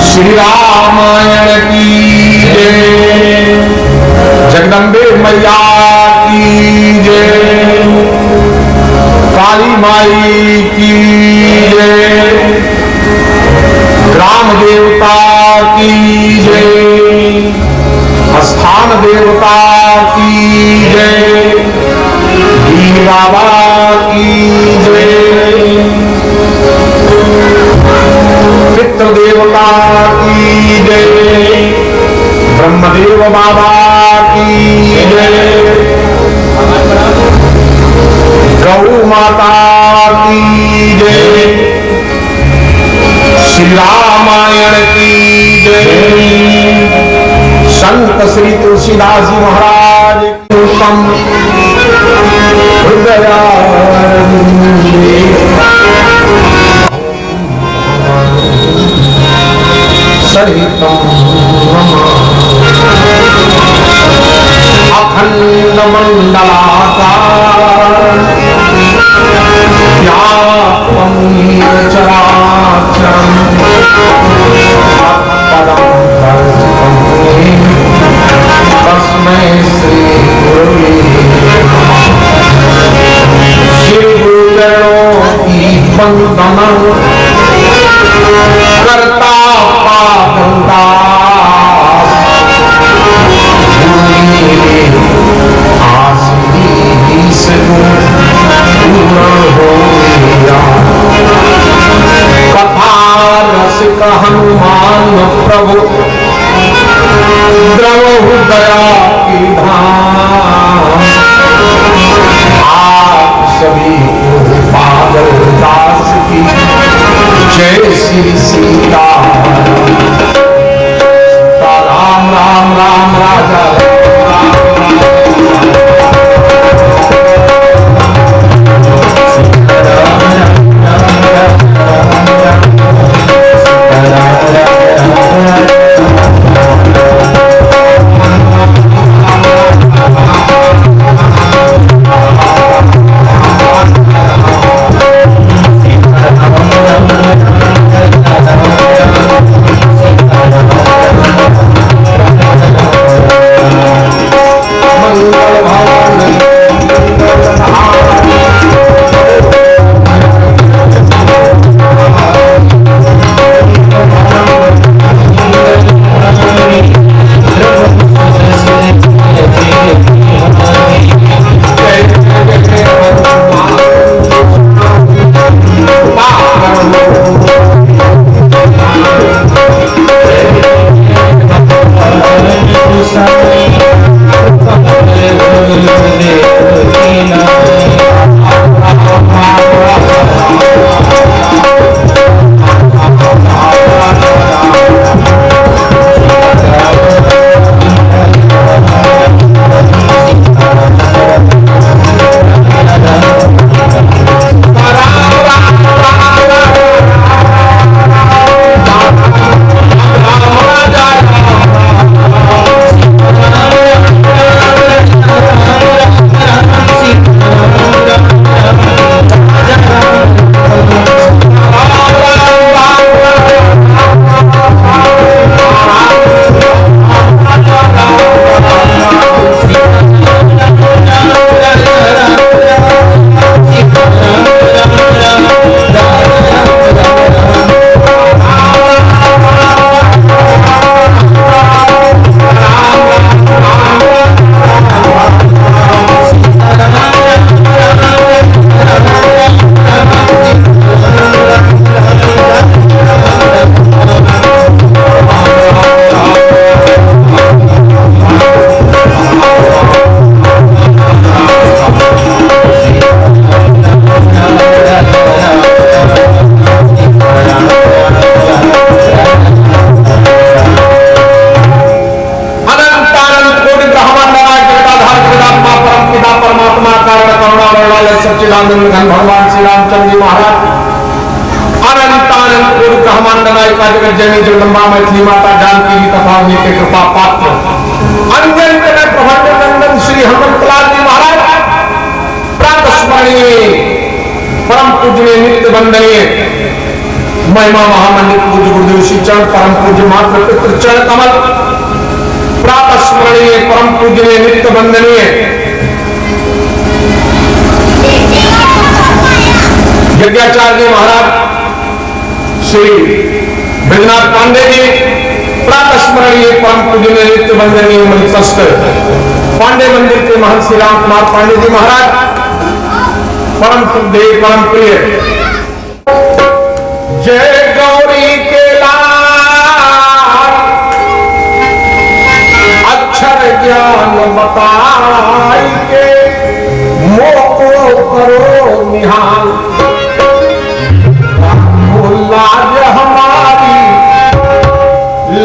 श्री रामायण की जय। जगदम्बे मैया की जय। काली माई की जय। ग्राम देवता की जय। स्थान देवता की जय। वीर बाबा की जय। पितृ देवता की जय। ब्रह्मदेव बाबा की जय। गौ माता की जय। श्री रामायण की जय। संत श्री तुलसीदास जी महाराज उत्तम हृदया अखंड मंडलाकार व्याप्तं येन चराचरं तत्पदं तस्मै श्री गुरुवे नमः। श्री गुरुचरणों की वंदना करता कथा रसिक हनुमान प्रभु द्रवहु दया की धाम। आप सभी को पागल दास की जय श्री सीता। राम राम राम राजा सच्चिदानंद घन भगवान श्री रामचंद्र जी महाराज अनंतानंद गुरु ब्रह्मांड नायिका जगत जननी जगदम्बा मैथिली माता जानकी जी तथा उनके कृपा पात्र अनंत प्रभंड नंदन श्री हनुमंतलाल जी महाराज प्रातः स्मरणीय परम पूजनीय नित्य वंदनीय महिमा महामंडित पूज्य गुरुदेव श्री चरण परम पूज्य मात्र पितृ चरण कमल प्रातः स्मरणीय परम पूजनीय नित्य वंदनीय यज्ञाचार्य महाराज श्री बैजनाथ पांडे जी प्रातः स्मरणीय परम पूजनीय नित्य वंदनीय मणिशस्त पांडे मंदिर के महंत श्री राम कुमार पांडे जी महाराज परम सुखदेव परम प्रिय जय गौरी के लाल अक्षर ज्ञान बताई के मोको करो निहाल लाज हमारी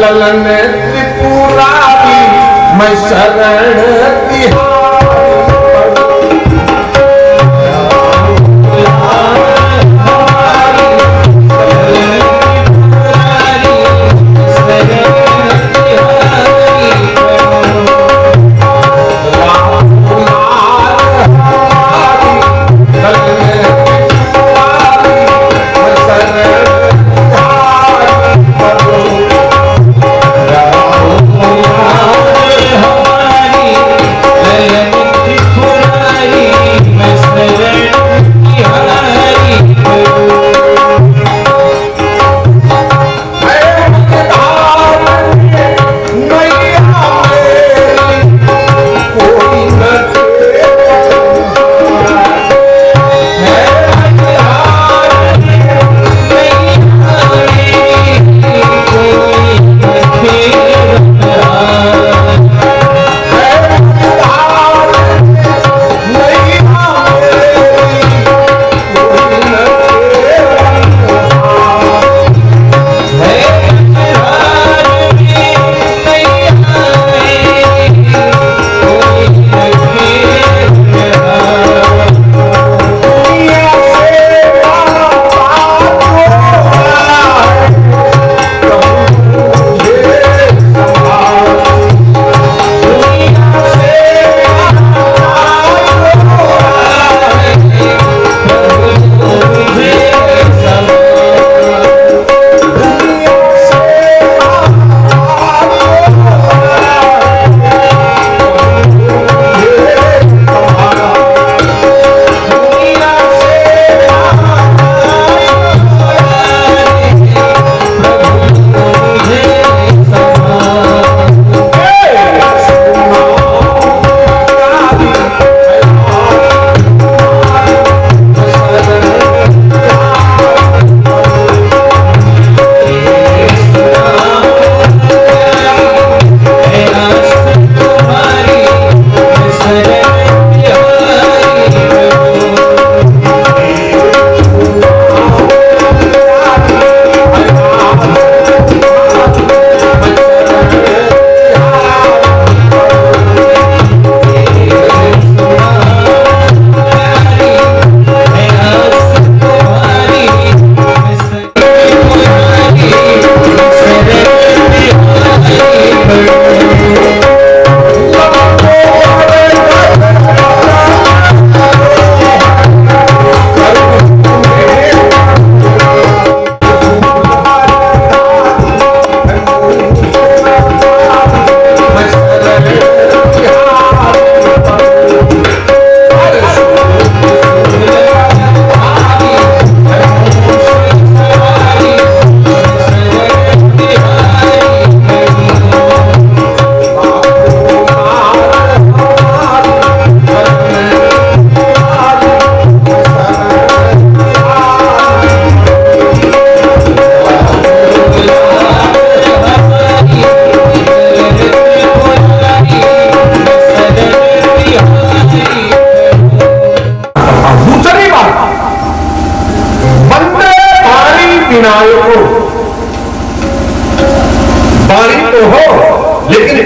ललन त्रिपुरारी मैं शरण तिहारी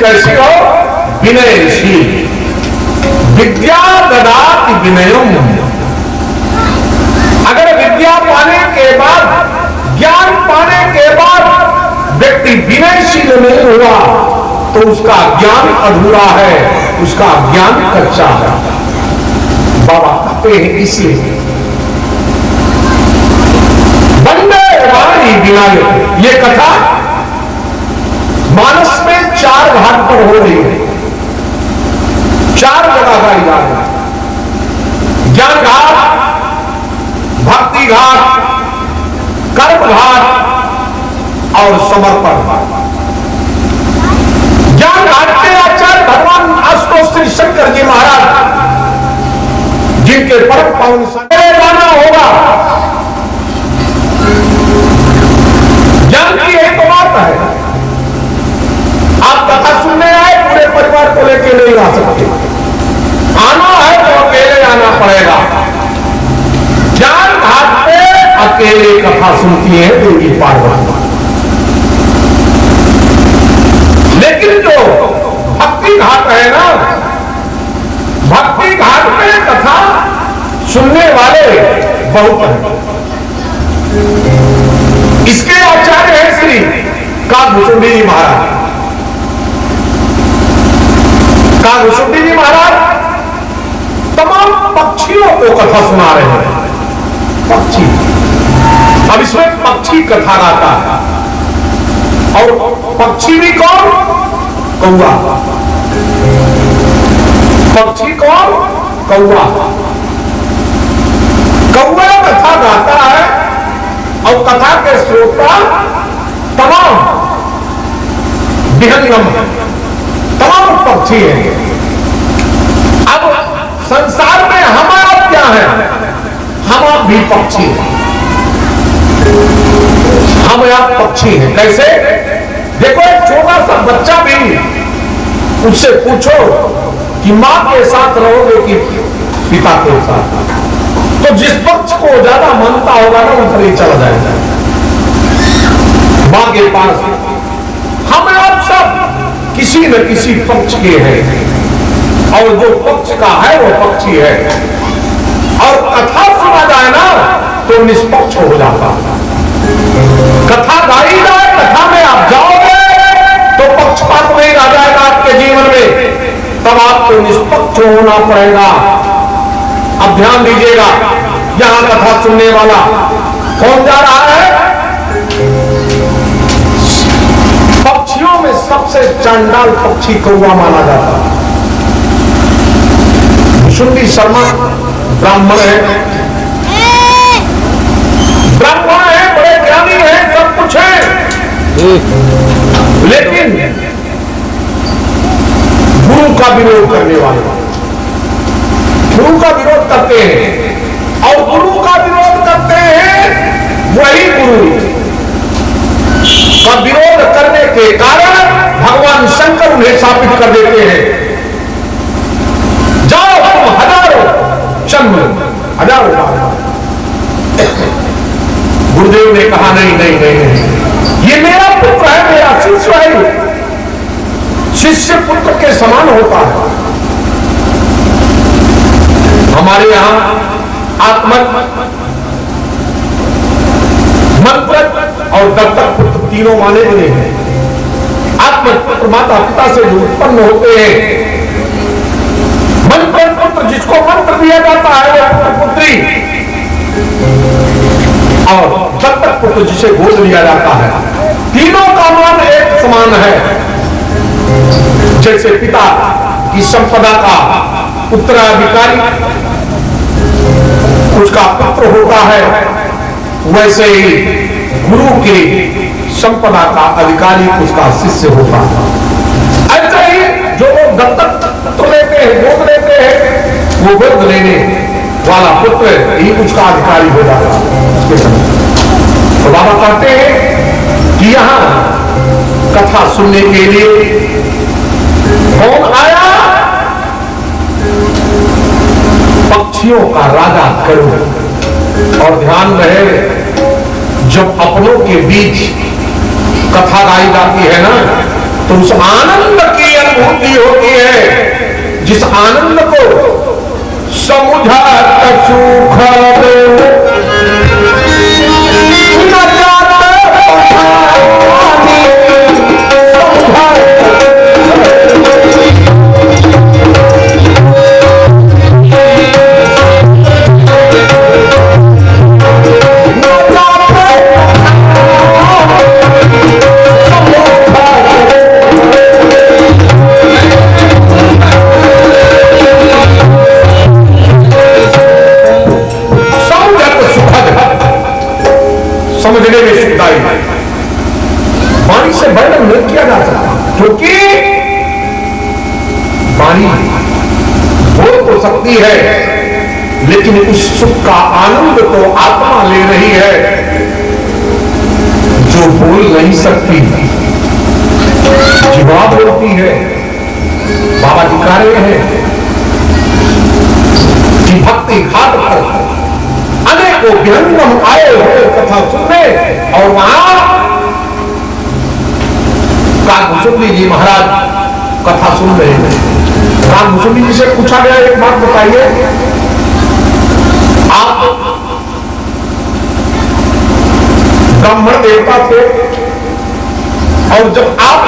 कैसी हो? विनयशील। विद्या ददाति विनयम विद्या पाने के बाद, ज्ञान पाने के बाद व्यक्ति विनयशील नहीं हुआ तो उसका ज्ञान अधूरा है, उसका ज्ञान कच्चा है। बाबा कहते हैं इसलिए वंदे वाणी विनायक, ये कथा मानस में 4 घाट पर हो रही है, 4 जगह गाई जा रही है। ज्ञान घाट, भक्ति घाट, कर्म घाट और समर्पण घाट। ज्ञान घाट के आचार्य भगवान आशुतोष श्री शंकर जी महाराज, जिनके परम पावन जाना होगा। ज्ञान की एक बात है, आप कथा सुनने आए, पूरे परिवार को लेकर नहीं आ सकते, आना है तो अकेले आना पड़ेगा। ज्ञान घाट पे अकेले कथा सुनती है देवी पार्वती, लेकिन जो भक्ति घाट है ना, भक्ति घाट पे कथा सुनने वाले बहुत हैं। इसके आचार्य हैं श्री कागभूषुंडी जी महाराज। कागभूषुंडी जी महाराज तमाम पक्षियों को कथा सुना रहे हैं। पक्षी, अब इसमें पक्षी कथा गाता है, और पक्षी भी कौन? कौवा। पक्षी कौन? कौवा। कौवा कथा गाता है और कथा के श्रोता तमाम विहंगम, तमाम पक्षी हैं। अब संसार में हमारा क्या है? हम आप भी पक्षी हैं, हम आप पक्षी हैं। कैसे? देखो, एक छोटा सा बच्चा भी, उससे पूछो कि मां के साथ रहोगे कि पिता के साथ, तो जिस पक्ष को ज्यादा मानता होगा ना, उधर ही चला जाएगा मां के पास। हम आप सब किसी न किसी पक्ष के हैं, और जो पक्ष का है वो पक्षी है। और कथा सुना जाए ना तो निष्पक्ष हो जाता। कथा गाई जाए, कथा में आप जाओगे तो पक्षपात नहीं रह जाएगा आपके जीवन में, तब आपको निष्पक्ष होना पड़ेगा। अब ध्यान दीजिएगा, यहां कथा सुनने वाला कौन जा रहा है? पक्षियों में सबसे चांडाल पक्षी कौवा माना जाता है। भूषुंडी शर्मा ब्राह्मण है, ब्राह्मण है, बड़े ज्ञानी है, सब कुछ है, लेकिन गुरु का विरोध करने वाले, गुरु का विरोध करते हैं। और गुरु का विरोध करते हैं वही गुरु का विरोध करने के कारण भगवान शंकर उन्हें शापित कर देते हैं, जाओ तुम हजारों जन्म, हजारों बार। गुरुदेव ने कहा नहीं नहीं नहीं नहीं, ये मेरा पुत्र है, मेरा शिष्य है, शिष्य पुत्र के समान होता है। हमारे यहां आत्मक, मंत्रक और दत्तक पुत्र तीनों माने गए हैं। आत्मक पुत्र माता पिता से जो उत्पन्न होते हैं, मंत्रक पुत्र जिसको मंत्र दिया जाता है वो पुत्र पुत्री, और दत्तक पुत्र जिसे गोद लिया जाता है। तीनों का मान एक समान है। जैसे पिता की संपदा का उत्तराधिकारी उसका पुत्र होता है, वैसे ही गुरु की संपदा का अधिकारी उसका शिष्य होता है। ऐसे ही जो लोग दत्तक पुत्र लेते हैं, गोद लेते हैं, वो गोद लेने वाला पुत्र ही उसका अधिकारी हो जाता है। तो बाबा कहते हैं कि यहां कथा सुनने के लिए कौन आया? पक्षियों का राजा गरुड़। और ध्यान रहे, जब अपनों के बीच कथा गाई जाती है ना, तो उस आनंद की अनुभूति होती है, जिस आनंद को समुझत सुख सकती है, लेकिन उस सुख का आनंद तो आत्मा ले रही है जो बोल नहीं सकती, जीवा बोलती है। बाबा दिखा रहे हैं कि भक्ति घाट पर अनेकों विहंगम आए हुए कथा सुनने, और वहां कागभूषुंडी जी महाराज कथा सुन रहे हैं। कागभूषुंडी जी से पूछा गया, एक बात बताइए, आप ब्राह्मण देवता थे और जब आप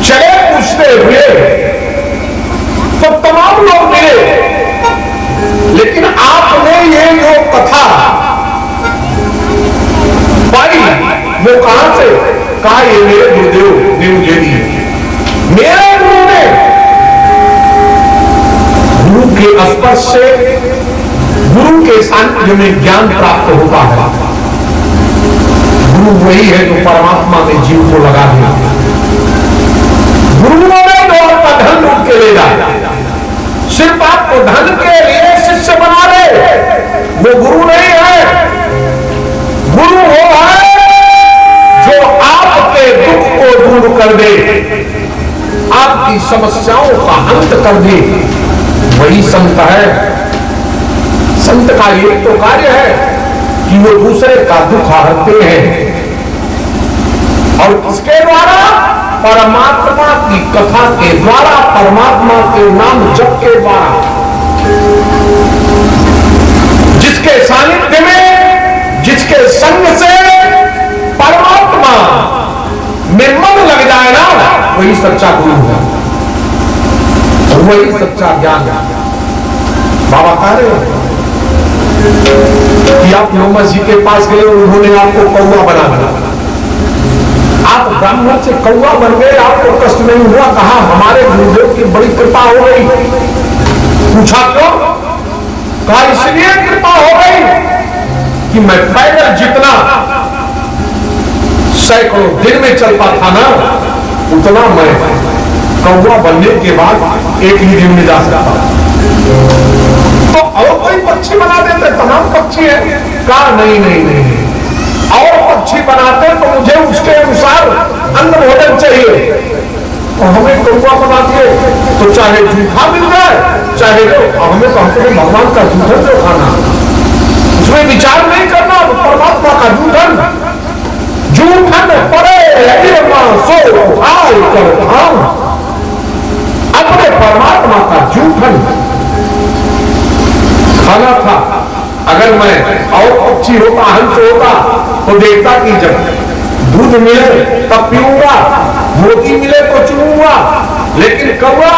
चले पूछते हुए तो तमाम लोग मिले, लेकिन आपने ये जो कथा पाई वो कहां से? कहा ये मेरे गुरुदेव ने मुझे दी। मेरे गुरु ने, गुरु के स्पर्श से, गुरु के सानिध्य में ज्ञान प्राप्त होता है। गुरु वही है जो परमात्मा में जीव को लगा दे। गुरुओं ने जो आपका धन लूट के ले जाए, सिर्फ आपको धन के लिए शिष्य बना ले, वो गुरु नहीं है। गुरु वो है जो आपके दुख को दूर कर दे, आपकी समस्याओं का अंत कर दे, वही संत है। संत का ये तो कार्य है कि वो दूसरे का दुख हरते हैं, और किसके द्वारा? परमात्मा की कथा के द्वारा, परमात्मा के नाम जप के द्वारा। जिसके सानिध्य में, जिसके संग से परमात्मा में मन लग जाए ना, वही सच्चा गुरु है, वही सच्चा ज्ञान है। बाबा कह रहे हैं कि आप लोमस जी के पास गए, उन्होंने आपको कौवा बना दिया। आप ब्राह्मण से कौवा बन गए, आपको कष्ट नहीं हुआ? कहा हमारे गुरुदेव की बड़ी कृपा हो गई। पूछा क्यों? कहा इसलिए कृपा हो गई कि मैं पैदल जितना सैकड़ों दिन में चलता था ना, उतना मैं कौवा बनने के बाद एक ही दिन में जा सकता। तो और कोई पक्षी बना देते, तमाम पक्षी है। कहा नहीं नहीं नहीं, और पक्षी बनाते तो मुझे उसके अनुसार अन्न भोजन चाहिए, और हमें कौवा बना दिए तो चाहे जूठा मिल जाए चाहे जो, हमें तो हमको भगवान का जूठन जो खाना, उसमें विचार नहीं करना, परमात्मा का जूठन। जूठन पड़े सो खाए कर खाओ, अपने परमात्मा का जूठन खाना था। अगर मैं और पक्षी होता, हंस होता, तो देखता कि जब दूध मिले तब पीऊंगा, मोती मिले तो चूंगा, लेकिन कौवा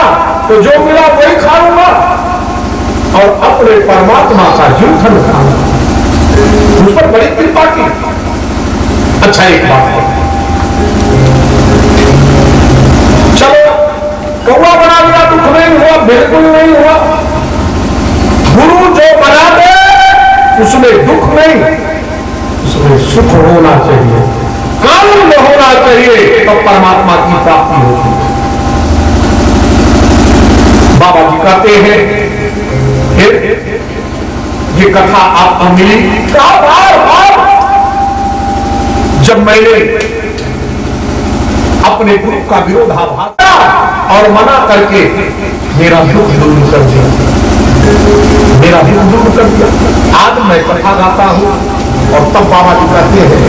तो जो मिला वही खाऊंगा, और अपने परमात्मा का जूठन खाना। उस पर बड़ी कृपा की। अच्छा एक बात है, चलो कौवा बना दिया, दुख नहीं हुआ, बिल्कुल नहीं हुआ। गुरु जो बना दे उसमें दुख नहीं, उसमें सुख होना चाहिए, आनंद होना चाहिए, तो परमात्मा की प्राप्ति होती है। बाबा जी कहते हैं फिर ये कथा आपको मिली, बार बार जब मैंने अपने गुरु का विरोधाभास और मना करके मेरा दुख दूर कर दिया, मेरा दुख दूर कर दिया। आज मैं कथा गाता हूं और तब बाबा जी कहते हैं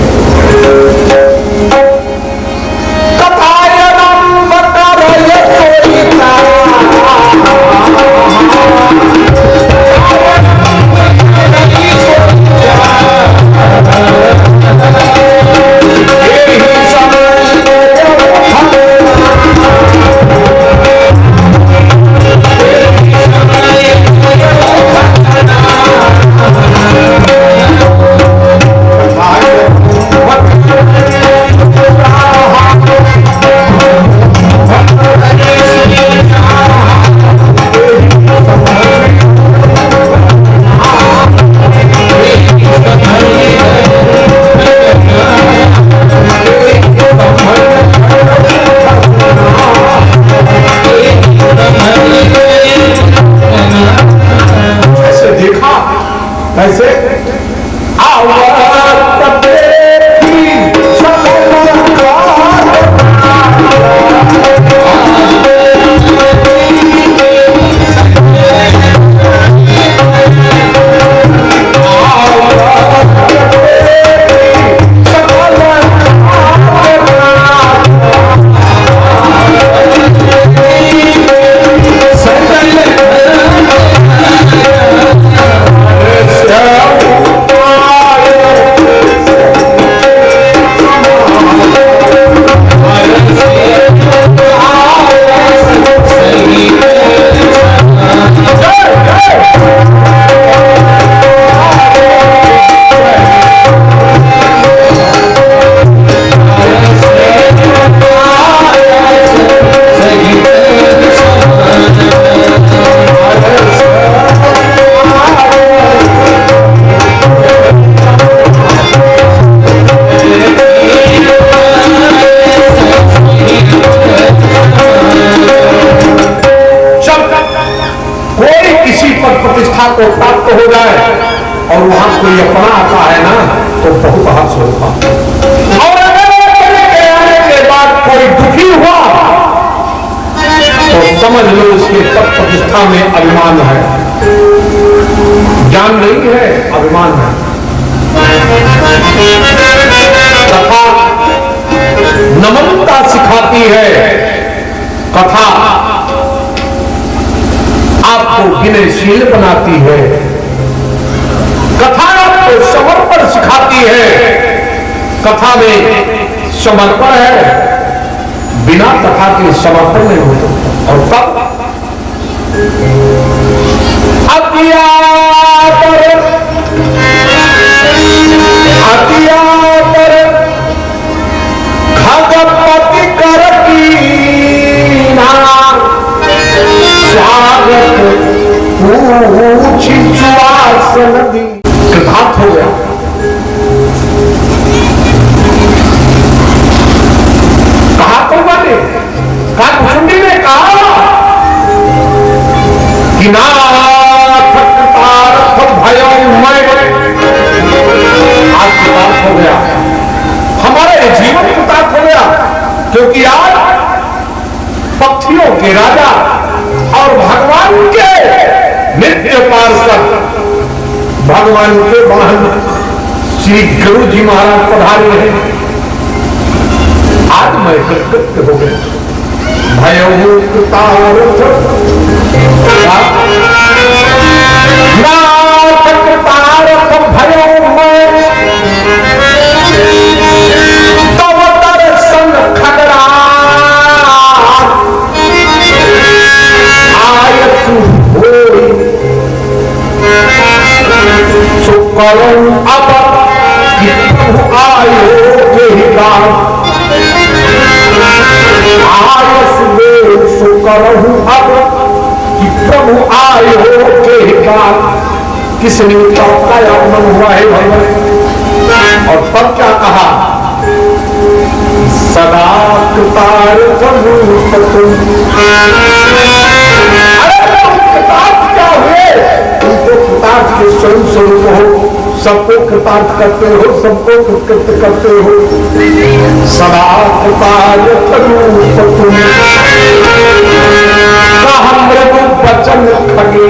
किसी पद प्रतिष्ठा को प्राप्त हो जाए और वहां कोई अपना आता है ना तो बहुत हर्ष होता। और अगर आने के बाद कोई दुखी हुआ तो समझ लो उसके पद प्रतिष्ठा में अभिमान है, ज्ञान नहीं है, अभिमान है। कथा नम्रता सिखाती है, कथा आपको विनयशील बनाती है, कथा आपको समर्पण सिखाती है। कथा में समर्पण है, बिना कथा के समर्पण नहीं होता। और तब खगपति कर कीना स्वागत पूछी सुवास नदी। कृतार्थ हो गया। कहा तो मैंने कहा, कुसुंडी ने कहा कि नाथ कृतार्थ भयो मैं। आज कृतार्थ हो गया, हमारा ये जीवन कृतार्थ हो गया, क्योंकि आज पक्षियों के राजा और भगवान के नित्य पार्षद, भगवान के वाहन श्री गुरु जी महाराज पधारे हैं। आज मैं कृतकृत्य हो गया। भयो कृतार्थ नाथ कृतार्थ भयो मैं, तब दर्शन खगराज आयसु होई। सुकरम अब कि प्रभु आयो के गाँव, आयसु सुकरहु अब कि प्रभु आयो के गाँव। किस निमित्त का आगमन हुआ है भगवान? और तब क्या कहा? सदा कृतार्थ रूप तुम। अरे तुम कृतार्थ क्या हुए? तुम तो कृतार्थ के स्वयं स्वरूप हो, सबको कृतार्थ करते हो, सबको कृतकृत्य करते हो। सदा कृतार्थ रूप तुम, मृदु वचन खगे।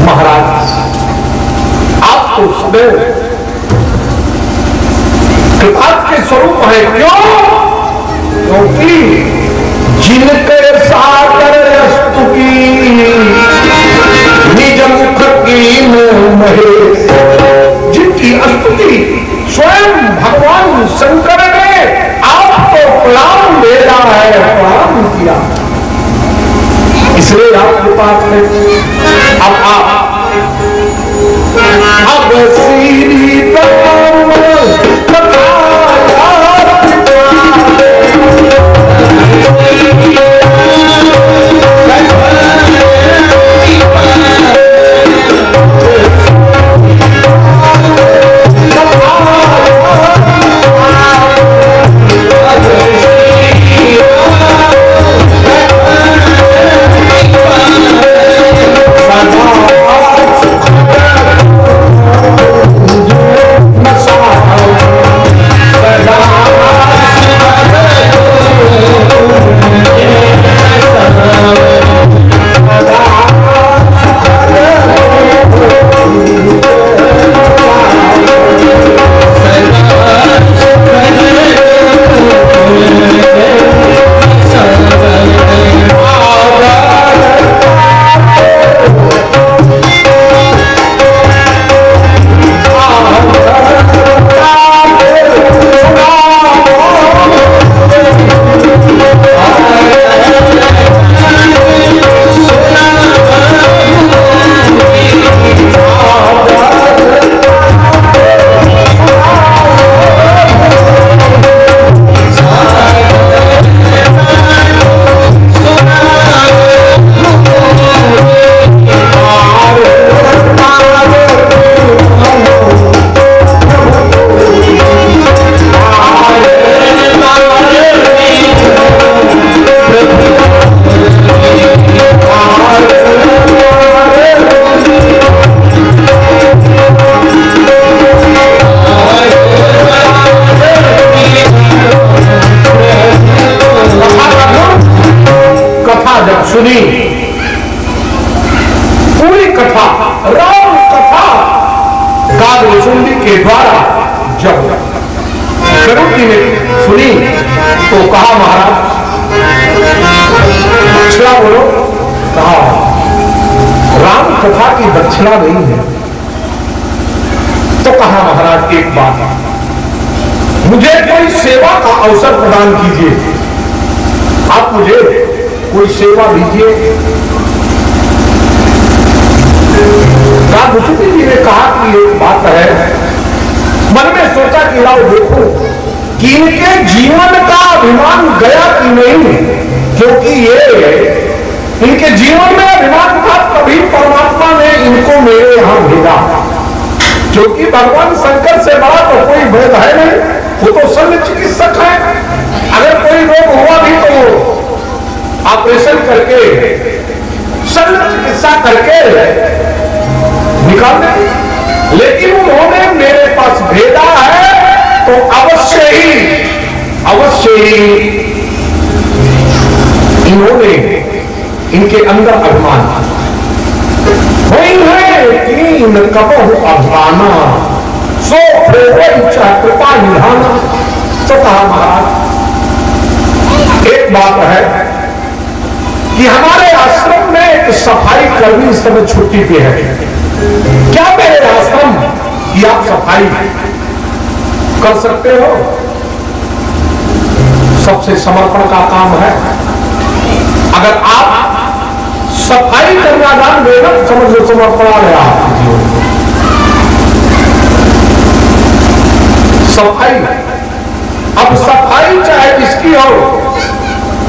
महाराज आप तो सदैव कृतार्थ के स्वरूप है। क्यों? क्योंकि जिनके सागर रस्तु की निज मुख की महेश, जिनकी स्तुति स्वयं भगवान शंकर ने आपको प्रणाम भेजा है, प्रणाम किया, इसलिए आपके पास में अब आप श्री राम जब सुनी पूरी कथा, राम कथा कागभूषुंडी के द्वारा जब गरुड़ जी ने सुनी तो कहा महाराज दक्षिणा बोलो। कहा राम कथा की दक्षिणा नहीं है। तो कहा महाराज एक बात, मुझे कोई सेवा का अवसर प्रदान कीजिए, आप मुझे कोई सेवा दीजिए। कागभूषुंडी जी ने कहा कि एक बात है, मन में सोचा कि लाओ देखो कि इनके जीवन का अभिमान गया कि नहीं, क्योंकि ये इनके जीवन में अभिमान था तभी परमात्मा ने इनको मेरे यहां भेजा, क्योंकि भगवान शंकर से बड़ा तो कोई भेद है नहीं, वो तो शल्य चिकित्सक है। अगर कोई रोग हुआ भी तो ऑपरेशन करके शल्य चिकित्सा करके निकाल दें, लेकिन उन्होंने मेरे पास भेजा है तो अवश्य ही इन्होंने इनके अंदर अभिमान वही है कि न कबहु अभिमाना सो कृपा निधाना। तो कहा महाराज एक बात है कि हमारे आश्रम में एक सफाई कर्मी इस समय छुट्टी पे है, क्या मेरे आश्रम की आप सफाई कर सकते हो? सबसे समर्पण का काम है। अगर आप सफाई करना दान देना समझ लो समर्पण आ गया आपके जीवन में। सफाई, अब सफाई चाहे जिसकी हो,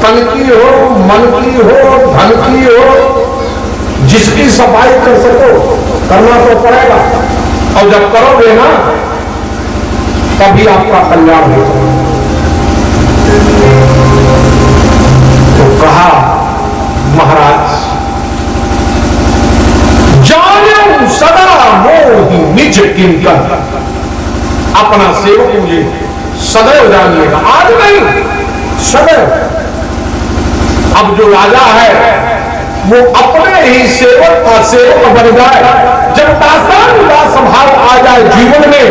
तन की हो, मन की हो, धन की हो, जिसकी सफाई कर सको करना तो पड़ेगा, और जब करोगे ना तभी आपका कल्याण होगा। तो कहा महाराज जाने सदा मोहि निज किंकर, अपना सेवक मुझे सदैव जानिएगा, आज नहीं सदैव। अब जो राजा है वो अपने ही सेवक का सेवक बन जाए, जब दासानुदास भाव आ जाए जीवन में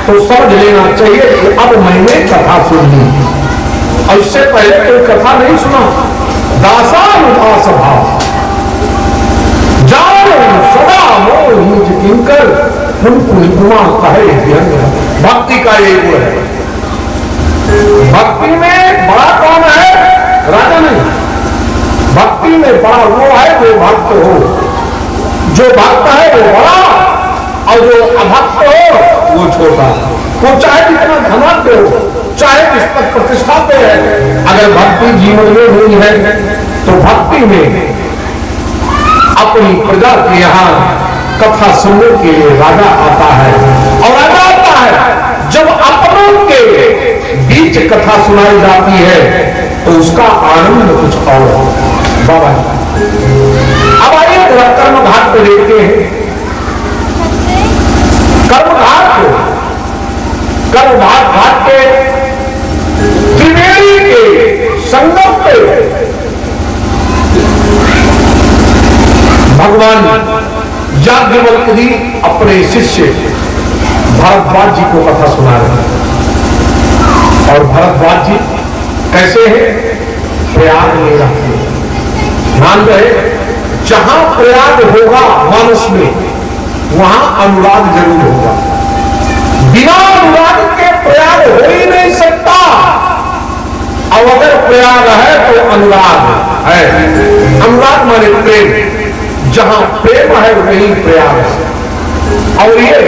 तो समझ लेना चाहिए कि अब मैंने कथा सुनी, और इससे पहले कोई कथा नहीं सुना। दासानुदास भाव जानो सदा मोहि निज किंकर, पुनिपुमा कहे भक्ति का ये गुण है। भक्ति में बड़ा कौन है? राजा नहीं, भक्ति में बड़ा वो है जो भक्त हो। जो भक्त है वो बड़ा, और जो अभक्त हो वो छोटा। वो चाहे जितना धनाढ्य हो, चाहे जिस पर प्रतिष्ठा पे है, अगर भक्ति जीवन में नहीं है तो भक्ति में अपनी प्रजा के यहाँ कथा सुनने के लिए राजा आता है। और राजा आता है जब अपनों के बीच कथा सुनाई जाती है तो उसका आनंद कुछ और बाबा। अब आइए कर्मघाट को देखते हैं। कर्मघाट घाट के त्रिवेणी के संगम पे भगवान याज्ञवल्क्य जी अपने शिष्य भरद्वाज जी को कथा सुना रहे हैं। और भरद्वाज जी कैसे हैं? प्रयाग में रहते हैं। ध्यान रहे, जहां प्रयाग होगा मानस में वहां अनुराग जरूर होगा। बिना अनुराग के प्रयाग हो ही नहीं सकता। और अगर प्रयाग है तो अनुराग है। अनुराग माने प्रेम, जहां प्रेम है वहीं प्रयाग है। और ये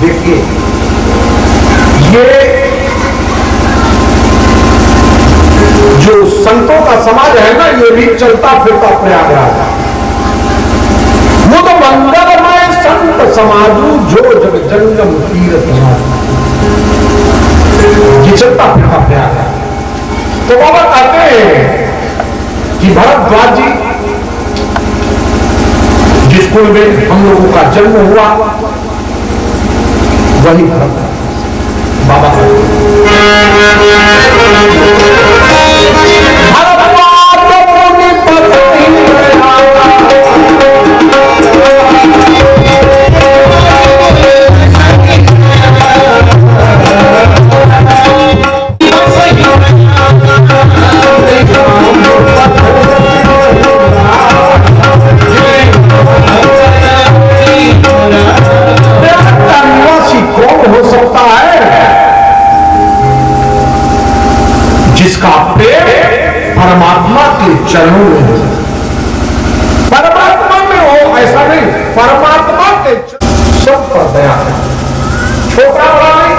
देखिए, ये जो संतों का समाज है ना, ये भी चलता फिरता प्रयागराज है। मुद मंगलमय संत समाजू जो जग जंगम तीर्थ ये चलता फिरता प्रयागराज। तो बाबा कहते हैं कि भरद्वाज जी जिस कुल में हम लोगों का जन्म हुआ वही भरद्वाज बाबा। भरद्वाज मुनि जिसका प्रेम परमात्मा के चरणों में हो, परमात्मा में हो, ऐसा नहीं, परमात्मा के सब पर दया है। छोटा बड़ा नहीं,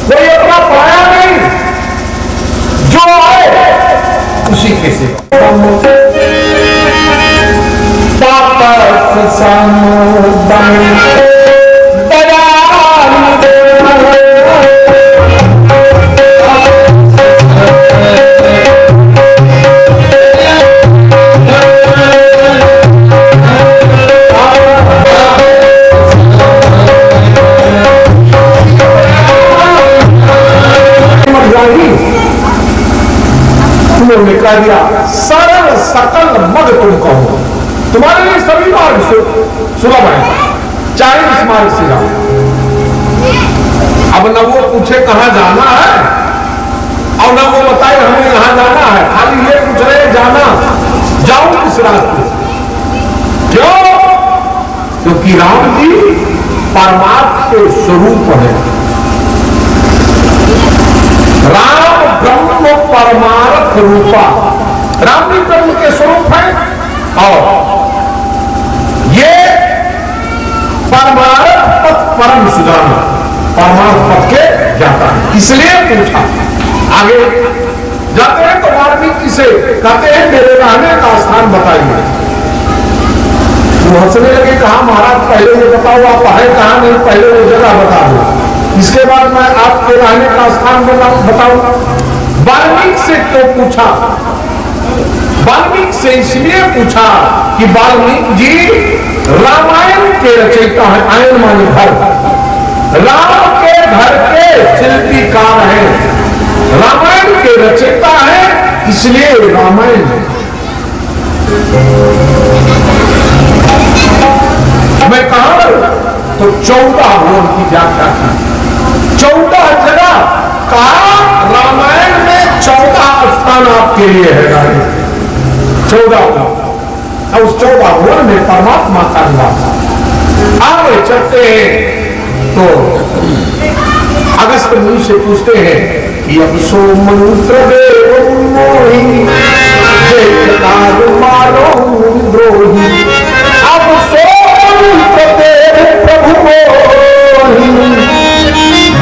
कोई अपना पराया नहीं, जो आए उसी के सेवा। उन्होंने कह दिया सरल सकल मग तुम कहो, तुम्हारे लिए सभी मार्ग सुलभ है, चाहे इस मार्ग से जाओ। अब न वो पूछे कहां जाना है और न वो बताए हमें यहां जाना है, खाली ये पूछ रहे जाना, जाओ किस रास्ते। क्यों? क्योंकि राम जी परमात्मा के स्वरूप है। राम ब्रह्म परमार्थ रूपा, राम भी ब्रह्म के स्वरूप है और ये परमार्थ पथ परम सुजाना, परमार्थ पथ के जाता है, इसलिए पूछा। आगे जाते हैं तो वाल्मीकि से कहते हैं मेरे रहने का स्थान बताइए। वो हंसने लगे, कहा महाराज पहले ये बताओ आप है कहां, नहीं पहले वो जगह बता दो, इसके बाद मैं आपके रहने का स्थान बताऊंगा। वाल्मीकि से क्यों पूछा? वाल्मीकि से इसलिए पूछा कि वाल्मीकि जी रामायण के रचयिता है। आयन माने घर, राम के घर के शिल्पीकार हैं, रामायण के रचयिता है, इसलिए रामायण। मैं कहा तो 14 भुवन की व्याख्या की, 14 जगह कहा रामायण में 14 स्थान आपके लिए है, 14 और उस 14 भुवन में परमात्मा का निवास। आगे चलते हैं तो अगस्त मुनि से पूछते हैं कि अब सो मंत्र देव मोहि मारो द्रोही, अब सो मंत्र देव प्रभु मोहि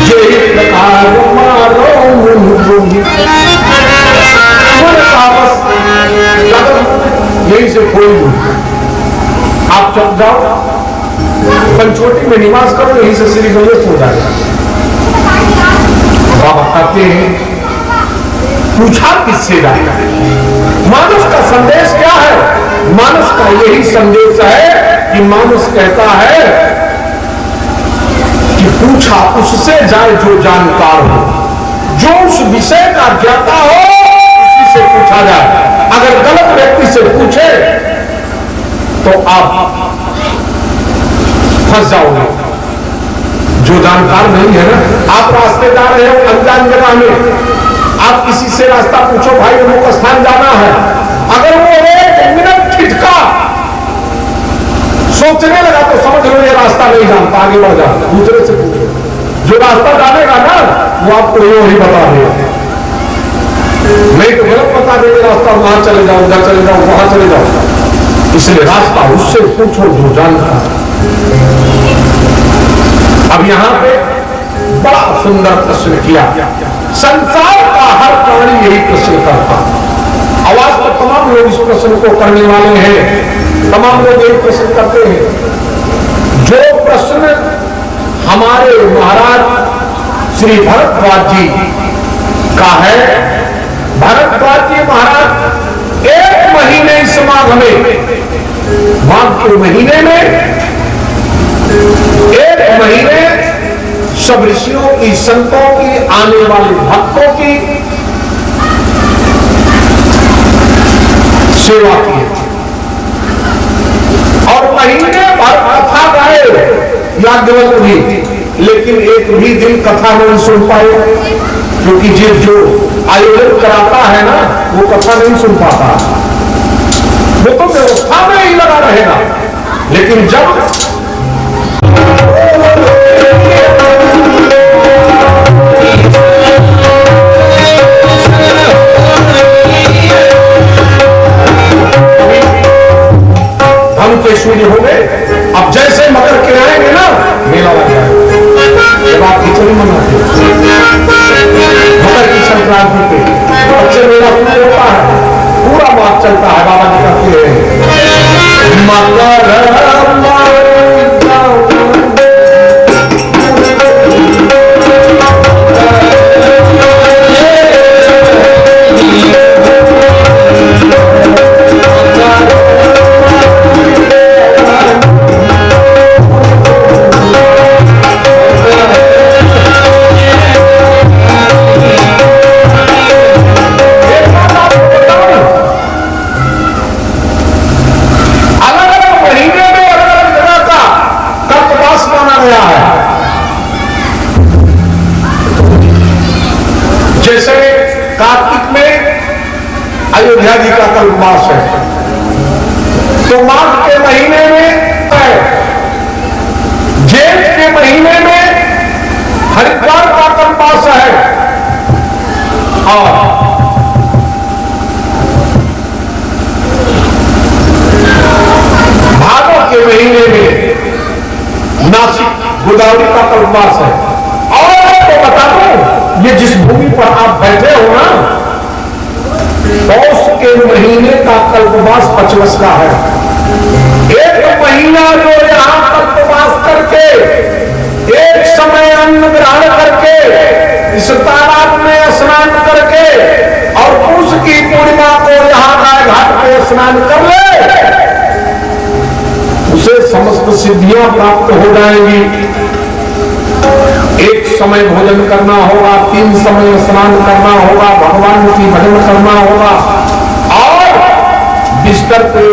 जय प्रकार मारो द्रोही। यही से कोई आप चल जाओ पंचवटी में निवास करो, यहीं से श्री गणेश हो जाएगा। बाबा कहते हैं पूछा किससे जाएगा? मानस का संदेश क्या है? मानस का यही संदेश है कि मानस कहता है कि पूछा उससे जाए जो जानकार हो, जो उस विषय का ज्ञाता हो उसी से पूछा जाए। अगर गलत व्यक्ति से पूछे तो आप फंस जाओगे। जो जानकार नहीं है ना, आप रास्ते जा रहे हो अनजान जगह में, आप किसी से रास्ता पूछो भाई अमुक स्थान जाना है, अगर वो 1 मिनट ठिठका सोचने लगा तो समझ लो ये रास्ता नहीं जानता, आगे बढ़ जाओ, दूसरे से पूछो। जो रास्ता जानेगा ना वो आपको ही बता देगा, नहीं तो गलत बता देंगे रास्ता, वहां चले जाओ, उधर चले जाओ, वहां चले जाओ। इसलिए रास्ता उससे पूछो जो जानता है। अब यहां पे बड़ा सुंदर प्रश्न किया, संसार का हर प्राणी यही प्रश्न करता। आवाज पर तमाम लोग इस प्रश्न को करने वाले हैं, तमाम लोग यही प्रश्न करते हैं। जो प्रश्न हमारे महाराज श्री भरद्वाज जी का है, भरद्वाज जी महाराज 1 महीने इस माघ के महीने में 1 महीने सब ऋषियों की, संतों की, आने वाले भक्तों की सेवा की और महीने भर कथा गाए याज्ञवल्क्य भी, लेकिन एक भी दिन कथा नहीं सुन पाए, क्योंकि जो आयोजन कराता है ना वो कथा नहीं सुन पाता, वो तो व्यवस्था में ही लगा रहेगा। लेकिन जब सूर्य हो गए। अब जैसे मकर के आएंगे ना मेला लग जाएगा। जब आप खिचड़ी मनाते मकर की संक्रांति पे बच्चे मेला शुरू होता है, पूरा बात चलता है, बाबा जी कहते हैं मकर जैसे कार्तिक में अयोध्या जी का कल्पवास है, तो माघ के महीने में है, जेठ के महीने में हरिद्वार का कल्पवास है, और भादों के महीने में नासिक गोदावरी का कल्पवास है। और तो बता दो, ये जिस भूमि पर आप बैठे हो ना, पौष के महीने का कल्पवास 25 का है। एक महीना जो यहां कल्पवास करके एक समय अन्न ग्रहण करके इस तालाब में स्नान करके और पूष की पूर्णिमा को यहां गाय घाट पे स्नान कर ले, उसे समस्त सिद्धियां प्राप्त हो जाएंगी। एक समय भोजन करना होगा, 3 समय स्नान करना होगा, भगवान की भजन करना होगा, और बिस्तर पे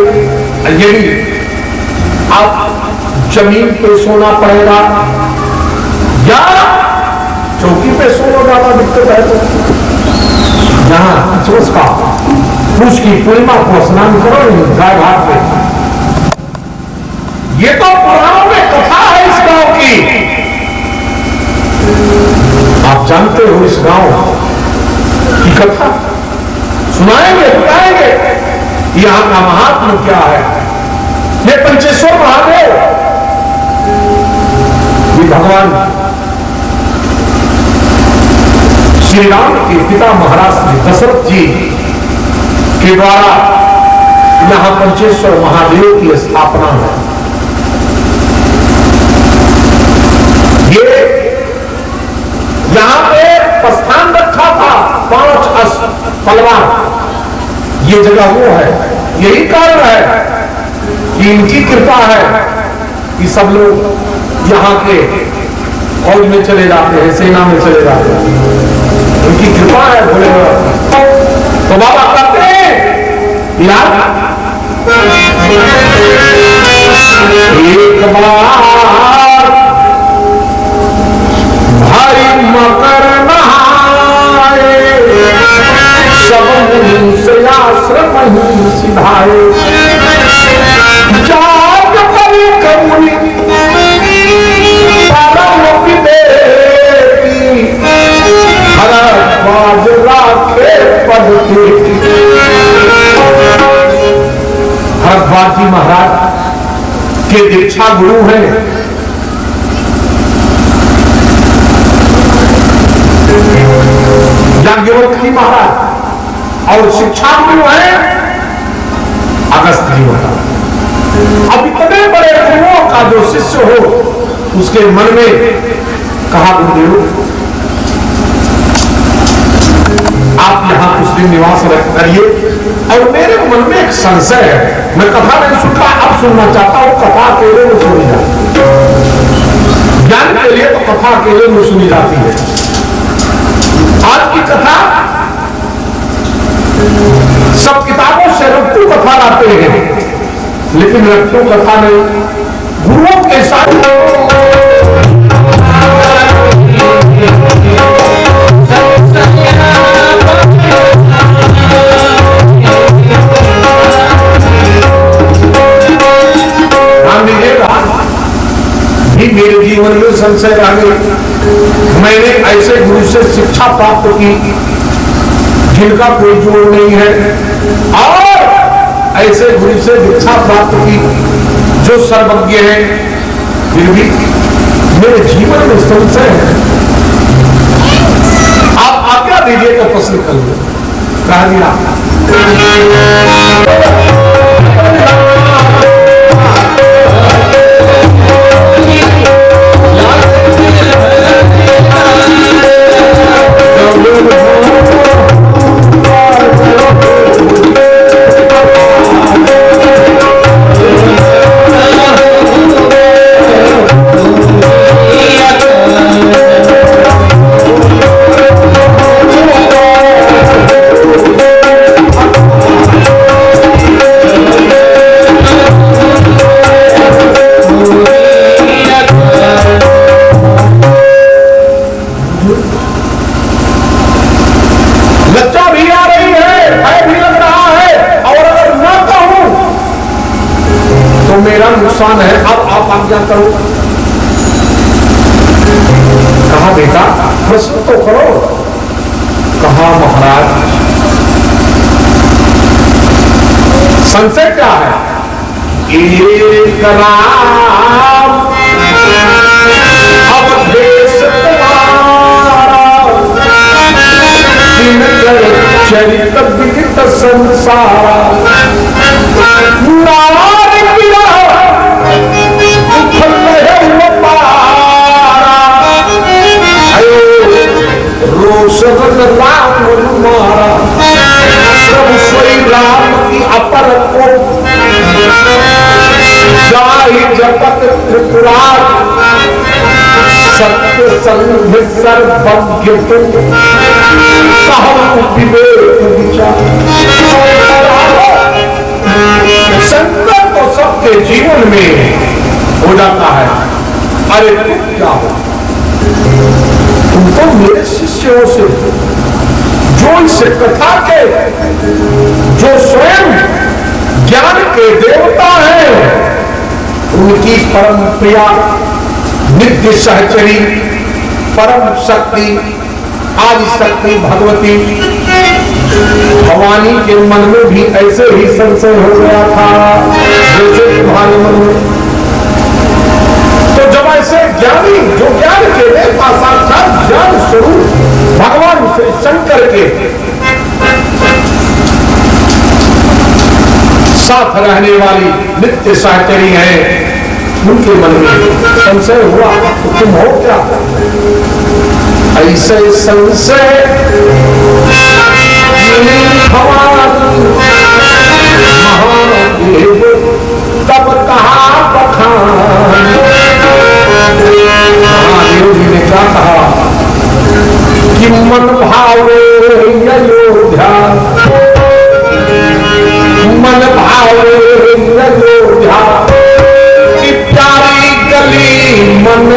यदि आप जमीन पे सोना पड़ेगा या चौकी पे सोना ज्यादा दिक्कत है, तो यहाँ का पूछ की पूर्णिमा को स्नान करो गाय घाट पे। ये तो पुराणों में कथा है इस गांव की। आप जानते हो इस गांव की कथा, सुनाएंगे बताएंगे यहां का महात्मा क्या है। ये पंचेश्वर महादेव ये भगवान श्री राम के पिता महाराज श्री दशरथ जी के द्वारा यहां पंचेश्वर महादेव की स्थापना है। ये यहां पे प्रस्थान रखा था 5 पलवान, ये जगह वो है। यही कारण है कि इनकी कृपा है कि सब लोग यहाँ के फौज में चले जाते हैं, सेना में चले जाते हैं, उनकी कृपा है भोलेनाथ। तो बाबा कहते हैं यार एक बार भाई मकर नहाए, सब मुनि आश्रम ही सिधाए, जाग परी कमुनि परम विवेकी, भरद्वाज राखे पद की। भरद्वाज जी महाराज के दीक्षा गुरु हैं याज्ञवल्क्य महाराज, और शिक्षा गुरु है अगस्त जी महाराज। अब इतने बड़े गुरुओं का जो शिष्य हो, उसके मन में कहा गुरुदेव आप यहां कुछ दिन निवास करिए, और मेरे मन में एक संशय है, मैं कथा नहीं सुनता, अब सुनना चाहता हूं। कथा अकेले में सुनी जाती है, ज्ञान के लिए तो कथा अकेले में सुनी जाती है। आज की कथा सब किताबों से रट्टू कथा लाते हैं, लेकिन रट्टू कथा नहीं, गुरुओं के साथ मेरे जीवन में संशय आ गई। मैंने ऐसे गुरु से शिक्षा प्राप्त की जिनका कोई जोड़ नहीं है, और ऐसे गुरु से दीक्षा प्राप्त की जो सर्वज्ञ है, फिर भी मेरे जीवन में संशय है। आप आज्ञा दीजिए तो प्रश्न कर लो। कहा दिया नुकसान है। अब आप आज्ञा करो। कहा बेटा प्रश्न तो करो। कहा महाराज संशय क्या है? एक राम अवधेश तुम्हारा दिनकर चरित विदित संसारा रोशन राम मारा प्रभु स्वयं राम की अपर को जाहि जपत त्रिपुरार सत्य संघ सर्वज्ञ तुम कहु विवेक विचार। संकट तो सबके जीवन में हो जाता है। अरे तुम क्या हो? तुम तो मेरे शिष्यों से जो इस कथा के जो स्वयं ज्ञान के देवता हैं, उनकी परम प्रिया नित्य सहचरी परम शक्ति आदि शक्ति भगवती भवानी के मन में भी ऐसे ही संशय हो गया था जैसे तुम्हारे मन में। तो जब ऐसे ज्ञानी जो ज्ञान के देवता साक्षात ज्ञान स्वरूप भगवान श्री शंकर के साथ रहने वाली नित्य सहचरी है, उनके मन में संशय हुआ तो तुम हो क्या? ऐसे संशय महादेव तब कहा बखान। महादेव जी ने क्या कहा कि मन भावे अयोध्या, मन भावे अयोध्या की प्यारी गली मन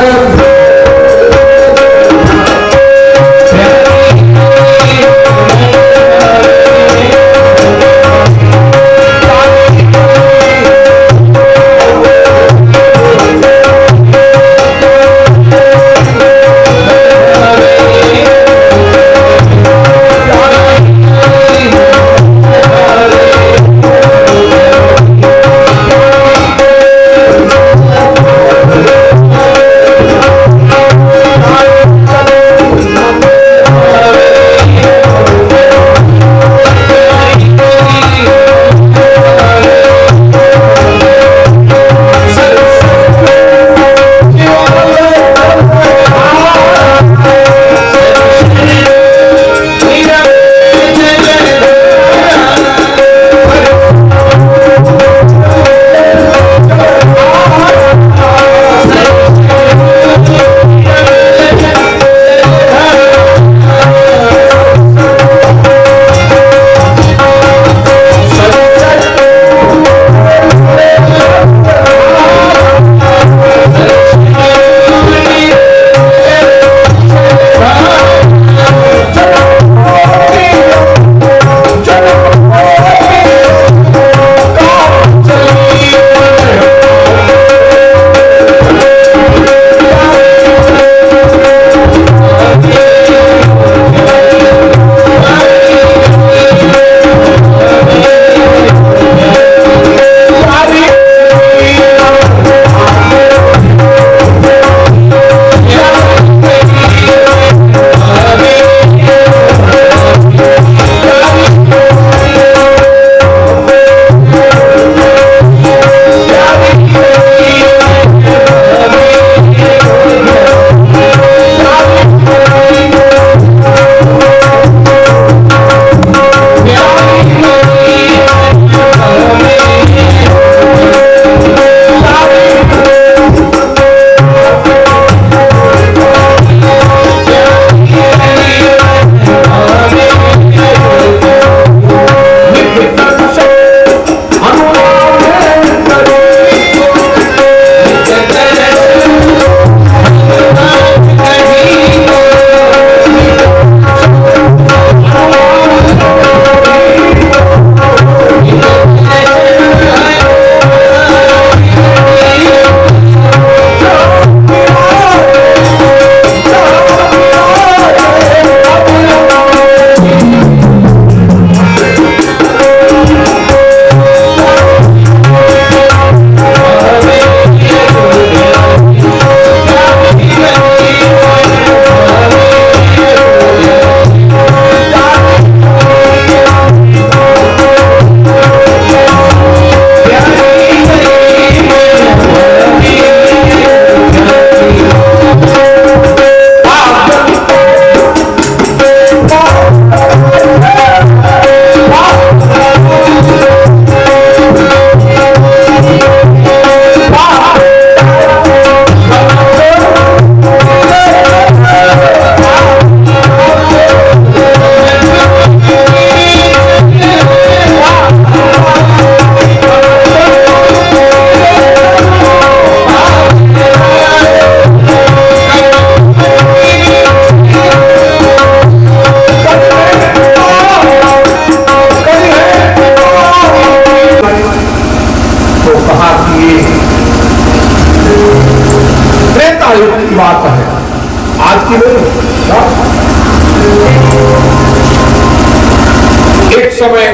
एक समय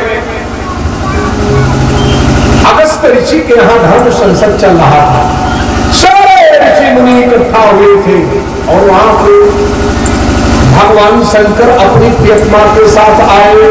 अगस्त ऋषि के यहां धर्म संसद चल रहा था। सारे ऋषि मुनि इकट्ठा हुए थे और वहां पे भगवान शंकर अपनी प्रियतमा के साथ आए।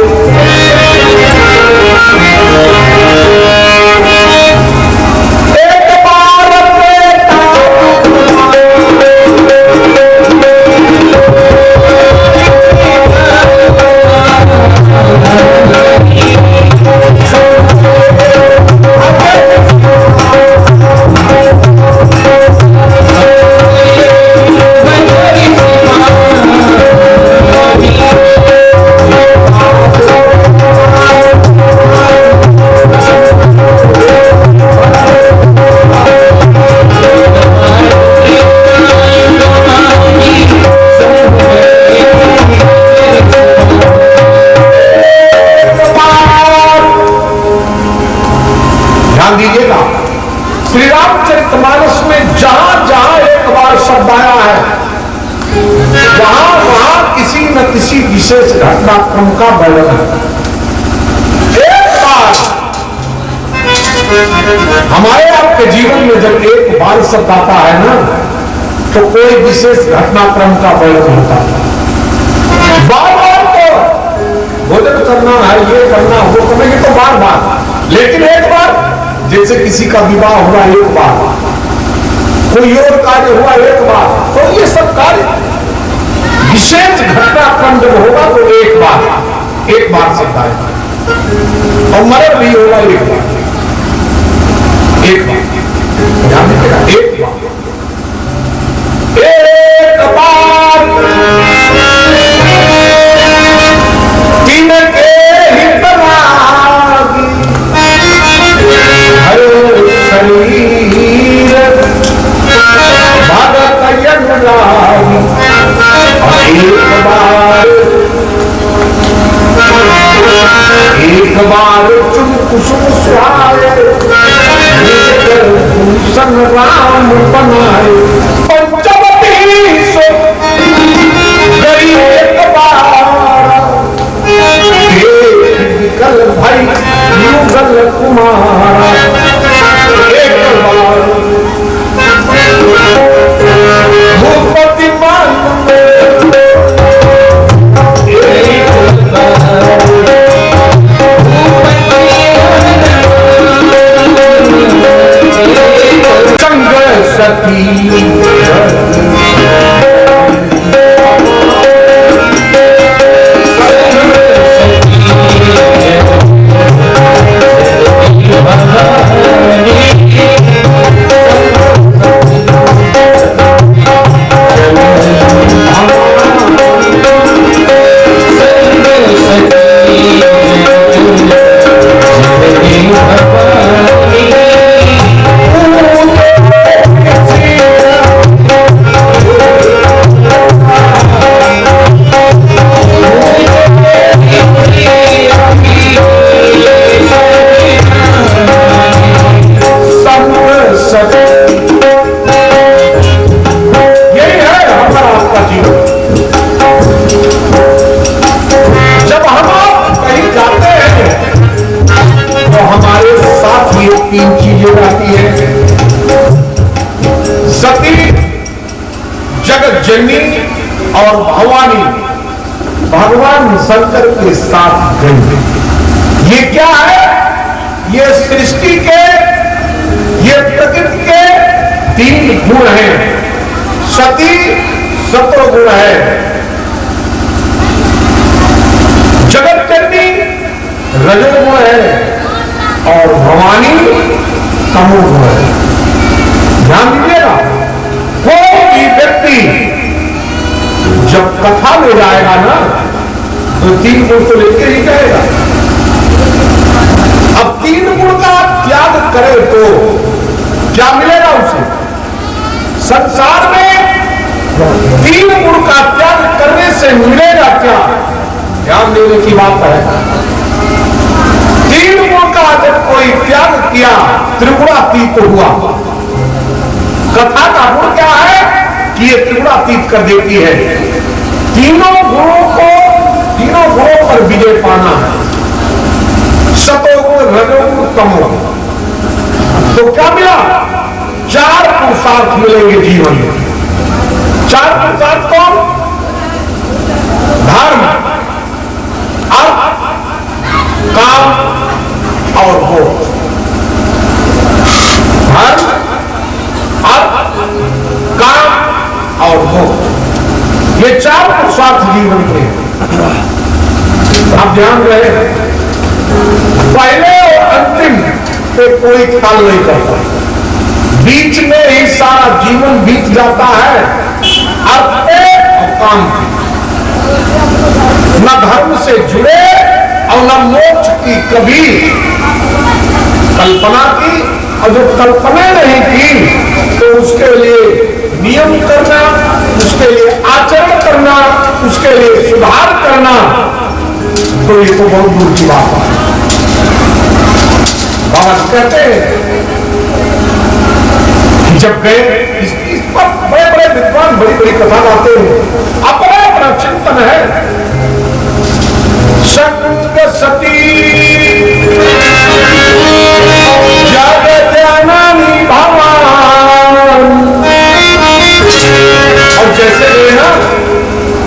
एक बार श्री रामचरितमानस में जहां जहां एक बार शब्द आया है, वहां वहां किसी न किसी विशेष घटनाक्रम का वर्णन है। एक बार हमारे आपके जीवन में जब एक बार शब्द आता है ना, तो कोई विशेष घटनाक्रम का वर्णन होता है। बार बार तो भोजन करना है, ये करना, वो करना, ये तो बार बार। लेकिन एक बार, जैसे किसी का विवाह हुआ एक बार, कोई और कार्य हुआ एक बार, तो ये सब कार्य विशेष घटनाक्रम जब होगा तो एक बार शब्द आएगा। और मरण भी होगा एक बार, ध्यान रखिएगा, एक बार तीन के हित लागी शरीर भगत यज्ञ एक बार चुन कुसुम सुहाए भूषण राम बनाए। पंचवटी सो गई एक बार कल भाई युगल कुमार। एक बार भूपति मान संग सती तीन चीजें आती है। सती, जगत जननी और भवानी भगवान शंकर के साथ गई। ये क्या है? ये सृष्टि के, ये प्रकृति के तीन गुण हैं। सती सत्व गुण है, जगत जननी रजोगुण है और भवानी तमोगुण है। ध्यान दीजिएगा, कोई भी व्यक्ति जब कथा में जाएगा ना तो तीन गुण तो लेके ही जाएगा। अब तीन गुण का त्याग करे तो क्या मिलेगा उसे? संसार में तीन गुण का त्याग करने से मिलेगा क्या? ध्यान देने की बात है। तीन गुण का जब कोई त्याग किया त्रिगुणातीत हुआ। कथा का गुण क्या है कि ये त्रिगुणातीत कर देती है। तीनों गुणों को पर विजय पाना है, सतोगुण रजोगुण तमोगुण, तो क्या मिला? 4 पुरुषार्थ मिलेंगे जीवन में। 4 पुरुषार्थ कौन? धर्म, अर्थ, काम और मोक्ष। धर्म, अर्थ, काम और मोक्ष, ये 4 पुरुषार्थ जीवन के। आप ध्यान रहे, पहले और अंतिम पे कोई ख्याल नहीं करता, बीच में ही सारा जीवन बीत जाता है अर्थ पे और काम पे। न धर्म से जुड़े और न मोक्ष की कभी कल्पना की, और जो कल्पना नहीं की तो उसके लिए नियम करना, उसके लिए आचरण करना, उसके लिए सुधार करना, तो ये तो बहुत दूर की बात है। बाबा कहते हैं कि जब गए, इस पर बड़े बड़े विद्वान बड़ी बड़ी कथा गाते हैं, अपना अपना चिंतन है। संग सती जग ज्ञानी भगवान, और जैसे ना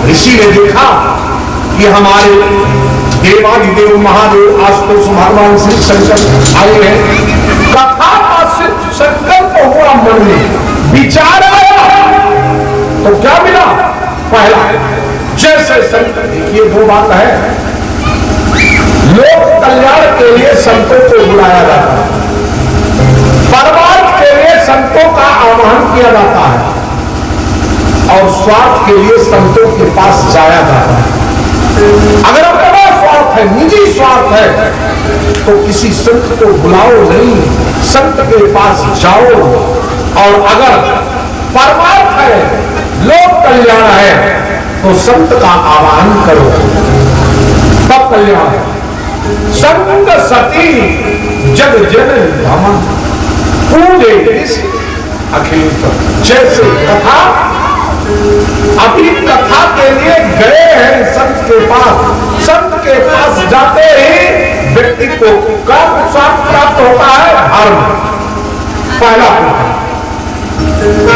ऋषि ने देखा कि हमारे देवादिदेव महादेव आशुतोष भगवान श्री शंकर आए हैं, कथा का सिर्फ संकल्प हुआ मन में, विचार आया तो क्या मिला? पहला, जैसे संकल्प, देखिए 2 बात है, लोक कल्याण के लिए संतों को बुलाया जाता है, परमार्थ के लिए संतों का आह्वान किया जाता है, और स्वार्थ के लिए संतों के पास जाया जाता है। अगर अपना स्वार्थ है, निजी स्वार्थ है, तो किसी संत को बुलाओ नहीं, संत के पास जाओ। और अगर परमार्थ है, लोक कल्याण है, तो संत का आह्वान करो, तब कल्याण है। संग सती जग जननी भवन, पूजे अखिल। जैसे कथा, अभी कथा के लिए गए हैं संत के पास, संत के पास जाते ही व्यक्ति को क्या पुरुषार्थ प्राप्त होता है? धर्म, पहला पुरुषार्थ।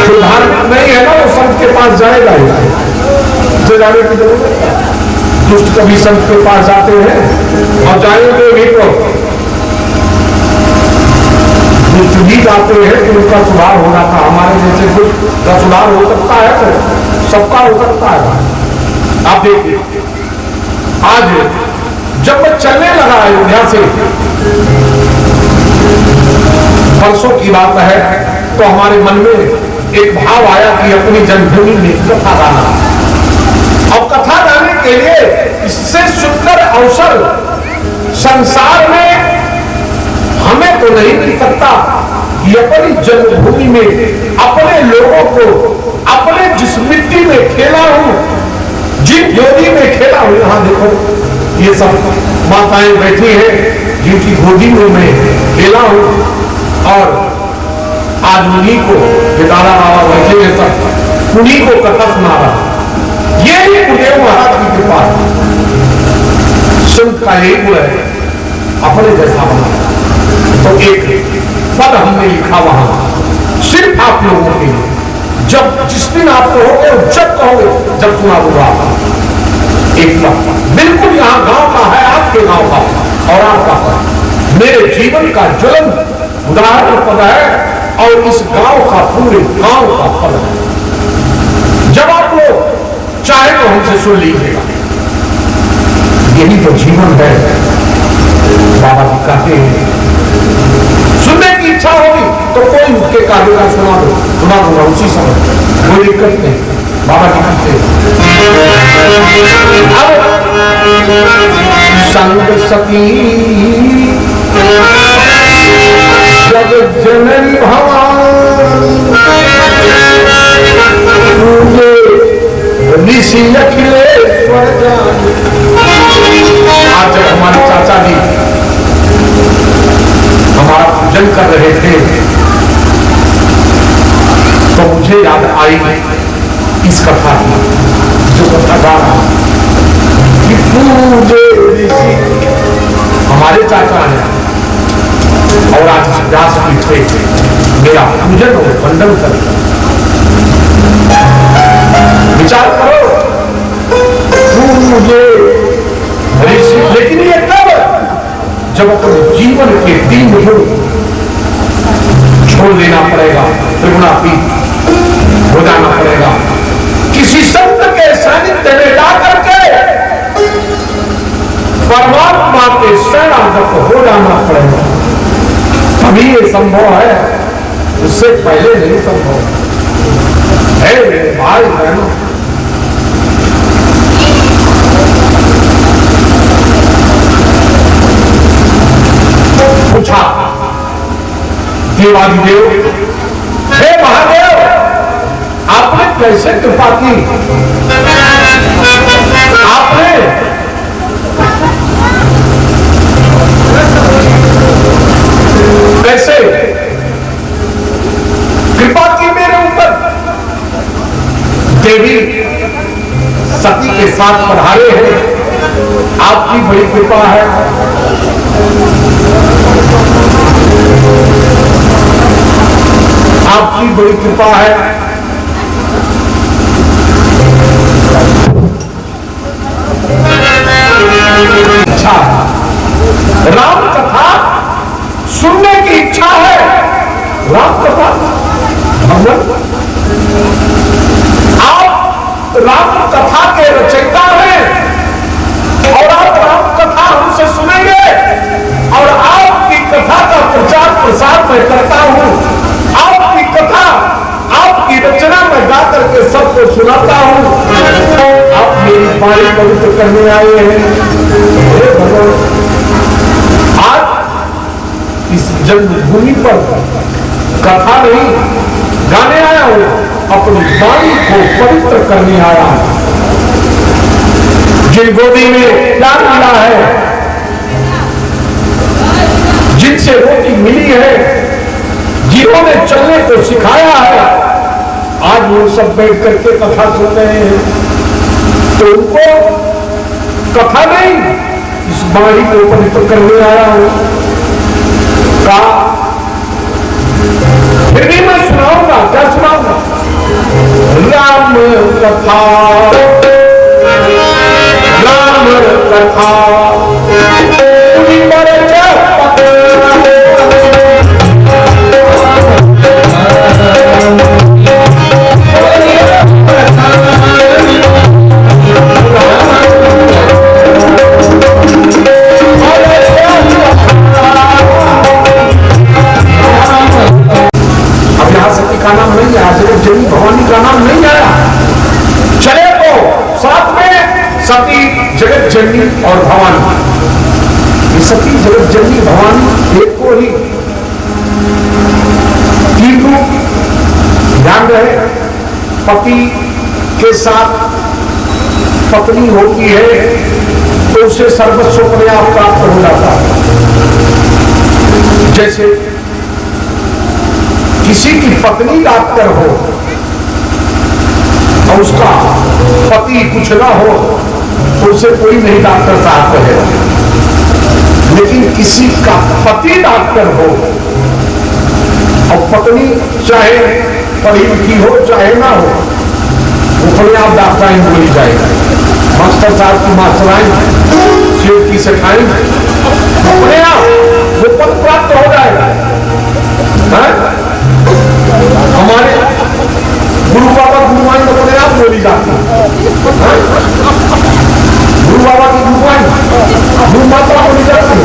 जो धर्म नहीं है ना, वो संत के पास जाएगा ही, उसे जाने की जरूरत है। दुष्ट कभी संत के पास जाते हैं और जाएंगे भी तो दुष्ट भी जाते हैं कि उनका सुधार हो जाता, हमारे जैसे दुष्ट का सुधार हो सकता है तो सबका हो सकता है। आप देखिए, आज जब मैं चलने लगा अयोध्या से, परसों की बात है, तो हमारे मन में एक भाव आया कि अपनी जन्मभूमि में कथा गाना। अब कथा गाने के लिए इससे सुंदर अवसर संसार में हमें तो नहीं मिल सकता कि अपनी जन्मभूमि में अपने लोगों को, अपने जिस मिट्टी में खेला हूं, जिन गोदी में खेला हूं, यहां देखो ये सब माताएं बैठी हैं जिनकी गोदी में मैं खेला हूं, और आज उन्हीं को बेदारा बाबा बैठे हैं, सब उन्हीं को कथा सुना रहा। ये ही गुरुदेव महाराज की कृपा है। संत का यही गुण है, अपने जैसा बना। तो एक पद हमने लिखा वहां, सिर्फ आप लोगों के लिए, जब जिस दिन आप कहोगे, जब कहोगे, जब सुना दूंगा एक पद, बिल्कुल यहां गांव का है, आपके गांव का और आपका पद, मेरे जीवन का ज्वलन उदाहरण पद है, और इस गांव का, पूरे गांव का पद है। जब आप लोग चाहे तो हमसे सुन लीजिएगा, यही तो जीवन है। बाबा जी कहते हैं, सुनने की इच्छा होगी तो कोई उठ के काव्य का सुना दूंगा उसी समय, कोई दिक्कत नहीं। बाबा जी कहते संग सती जग जननी भवान, ऋषि अखिलेश्वर जान। आज जब हमारे चाचा जी हमारा पूजन कर रहे थे, तो मुझे याद आई इस कथा की, जो कथा गा रहा कि मुझे ऋषि हमारे चाचा हैं और आज व्यास पीछे मेरा पूजन हो वंदन कर। विचार करो तू मुझे ऋषि, लेकिन ये कब? जब अपने जीवन के 3 युग छोड़ देना पड़ेगा, त्रिगुणातीत हो जाना पड़ेगा, किसी संत के सानिध्य में जाकर के परमात्मा के शरणागत हो जाना पड़ेगा, तभी ये संभव है, उससे पहले नहीं संभव है। मेरे भाई बहनों, पूछा देवादिदेव, हे महादेव, आपने कैसे कृपा की? आपने कैसे कृपा की मेरे ऊपर? देवी सती के साथ पधारे हैं, आपकी बड़ी कृपा है। आपकी बड़ी कृपा है। अच्छा, राम कथा सुनने की इच्छा है। राम कथा भगवान, आप राम कथा के रचयिता हैं और आप राम कथा हमसे सुनेंगे और आपकी कथा का प्रचार प्रसार मैं करता हूं। आपकी कथा, आपकी रचना में गा करके सबको सुनाता हूं। आप मेरी वाणी पवित्र करने आए हैं। हे भगवान, आज इस जन्मभूमि पर कथा नहीं गाने आया हूं, अपनी वाणी को पवित्र करने आया हूं। जिन गोदी में प्यार मिला है, जिनसे रोटी मिली है, जिन्होंने चलने को सिखाया है, आज वो सब बैठ करके कथा सुन रहे हैं। तो उनको कथा नहीं, इस वाणी को पवित्र करने आया हूं। फिर भी मैं सुनाऊंगा, क्या सुनाऊंगा? राम कथा, राम कथा, का नाम नहीं आया, सिर्फ जनी भवानी का नाम नहीं आया। चले तो साथ में सती, जगत जननी और भवानी। ये सती, जगत जननी, भवानी एक को ही 3 रूप ध्यान रहे। पति के साथ पत्नी होती है तो उसे सर्वस्व अपने आप प्राप्त हो जाता है। जैसे किसी की पत्नी डॉक्टर हो और उसका पति कुछ ना हो तो उसे कोई नहीं डॉक्टर साहब कहेगा। लेकिन किसी का पति डॉक्टर हो और पत्नी चाहे पढ़ी लिखी हो चाहे ना हो, वो अपने आप डॉक्टराइन बोली जाएगी। मास्टर साहब की मास्टराइन, सेठ की सेठाइन, अपने आप वो पद प्राप्त हो जाएगा। हमारे गुरु बाबा गुरुवाइन अपने आप बोली जाती है। गुरु बाबा की गुरुवाइन, गुरु माता बोली जाती है,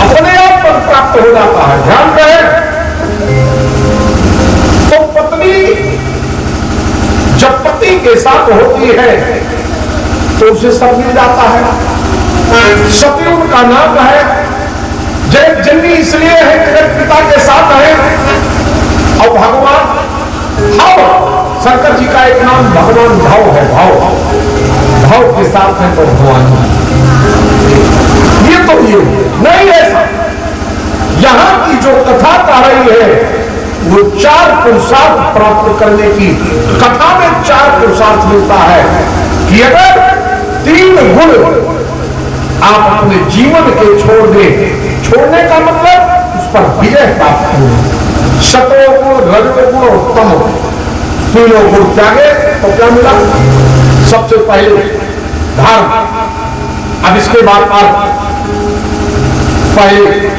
अपने आप पद प्राप्त हो जाता है। ध्यान रहे। तो पत्नी जब पति के साथ होती है तो उसे सब मिल जाता है। सती उनका नाम है। जगत जननी इसलिए है, जगत पिता के साथ है। और भगवान भाव, शंकर जी का एक नाम भगवान भाव है। भाव, भाव के साथ है तो भगवान। ये तो ये नहीं ऐसा। यहां की जो कथा कह रही है वो 4 पुरुषार्थ प्राप्त करने की। कथा में 4 पुरुषार्थ मिलता है कि अगर तीन गुण आप अपने जीवन के छोड़ दे, छोड़ने का मतलब उस पर विजय प्राप्त करें। सतोगुण, रजोगुण और तमोगुण, तीनों गुण त्यागे तो क्या मिला? सबसे पहले धर्म, अब इसके बाद अर्थ। पहले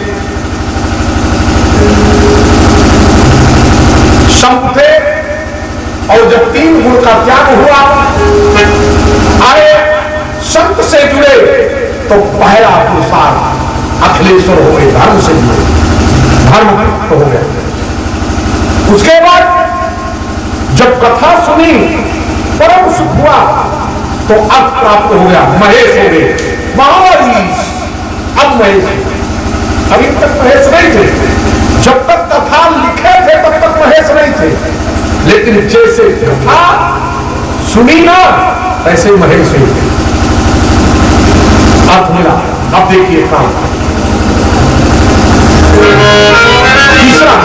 संत थे और जब तीन गुण का त्याग हुआ, आए संत से जुड़े तो पहला पुरुषार्थ अखिलेश्वर हो गए, धर्म से जुड़े, धर्म हो गए। उसके बाद जब कथा सुनी, परम सुख हुआ तो अर्थ प्राप्त हो गया, महेश हो गए, महारीश। अब महेश, अभी तक महेश नहीं थे। जब तक कथा लिखे थे तब तक महेश नहीं थे, लेकिन जैसे कथा सुनी ना ऐसे महेश हुए, अर्थ मिला। अब देखिए काम तीसरा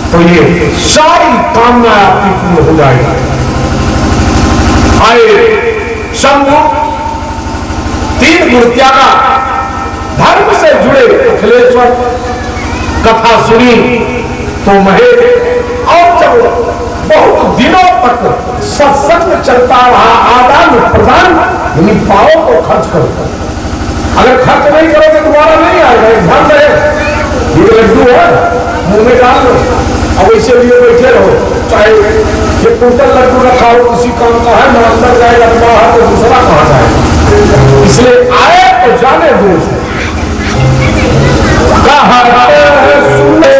तो ये सारी कामना आपकी पूर्ण हो जाएगी। आए शंभु, तीन गुण त्यागा, धर्म से जुड़े अखिलेश्वर, कथा सुनी तो महेश। और जब बहुत दिनों तक सत्संग चलता रहा, आदान प्रदान यानी पाओ को खर्च करो। अगर खर्च नहीं करोगे दोबारा नहीं आएगा। ध्यान रहे, ये लड्डू है मुंह में डाल लो, अब इसे लिए बैठे रहो, चाहे ये कुंटल लड्डू रखा हो किसी काम का है, ना अंदर जाएगा बाहर तो दूसरा कहां जाएगा। इसलिए आए तो जाने दो। सुने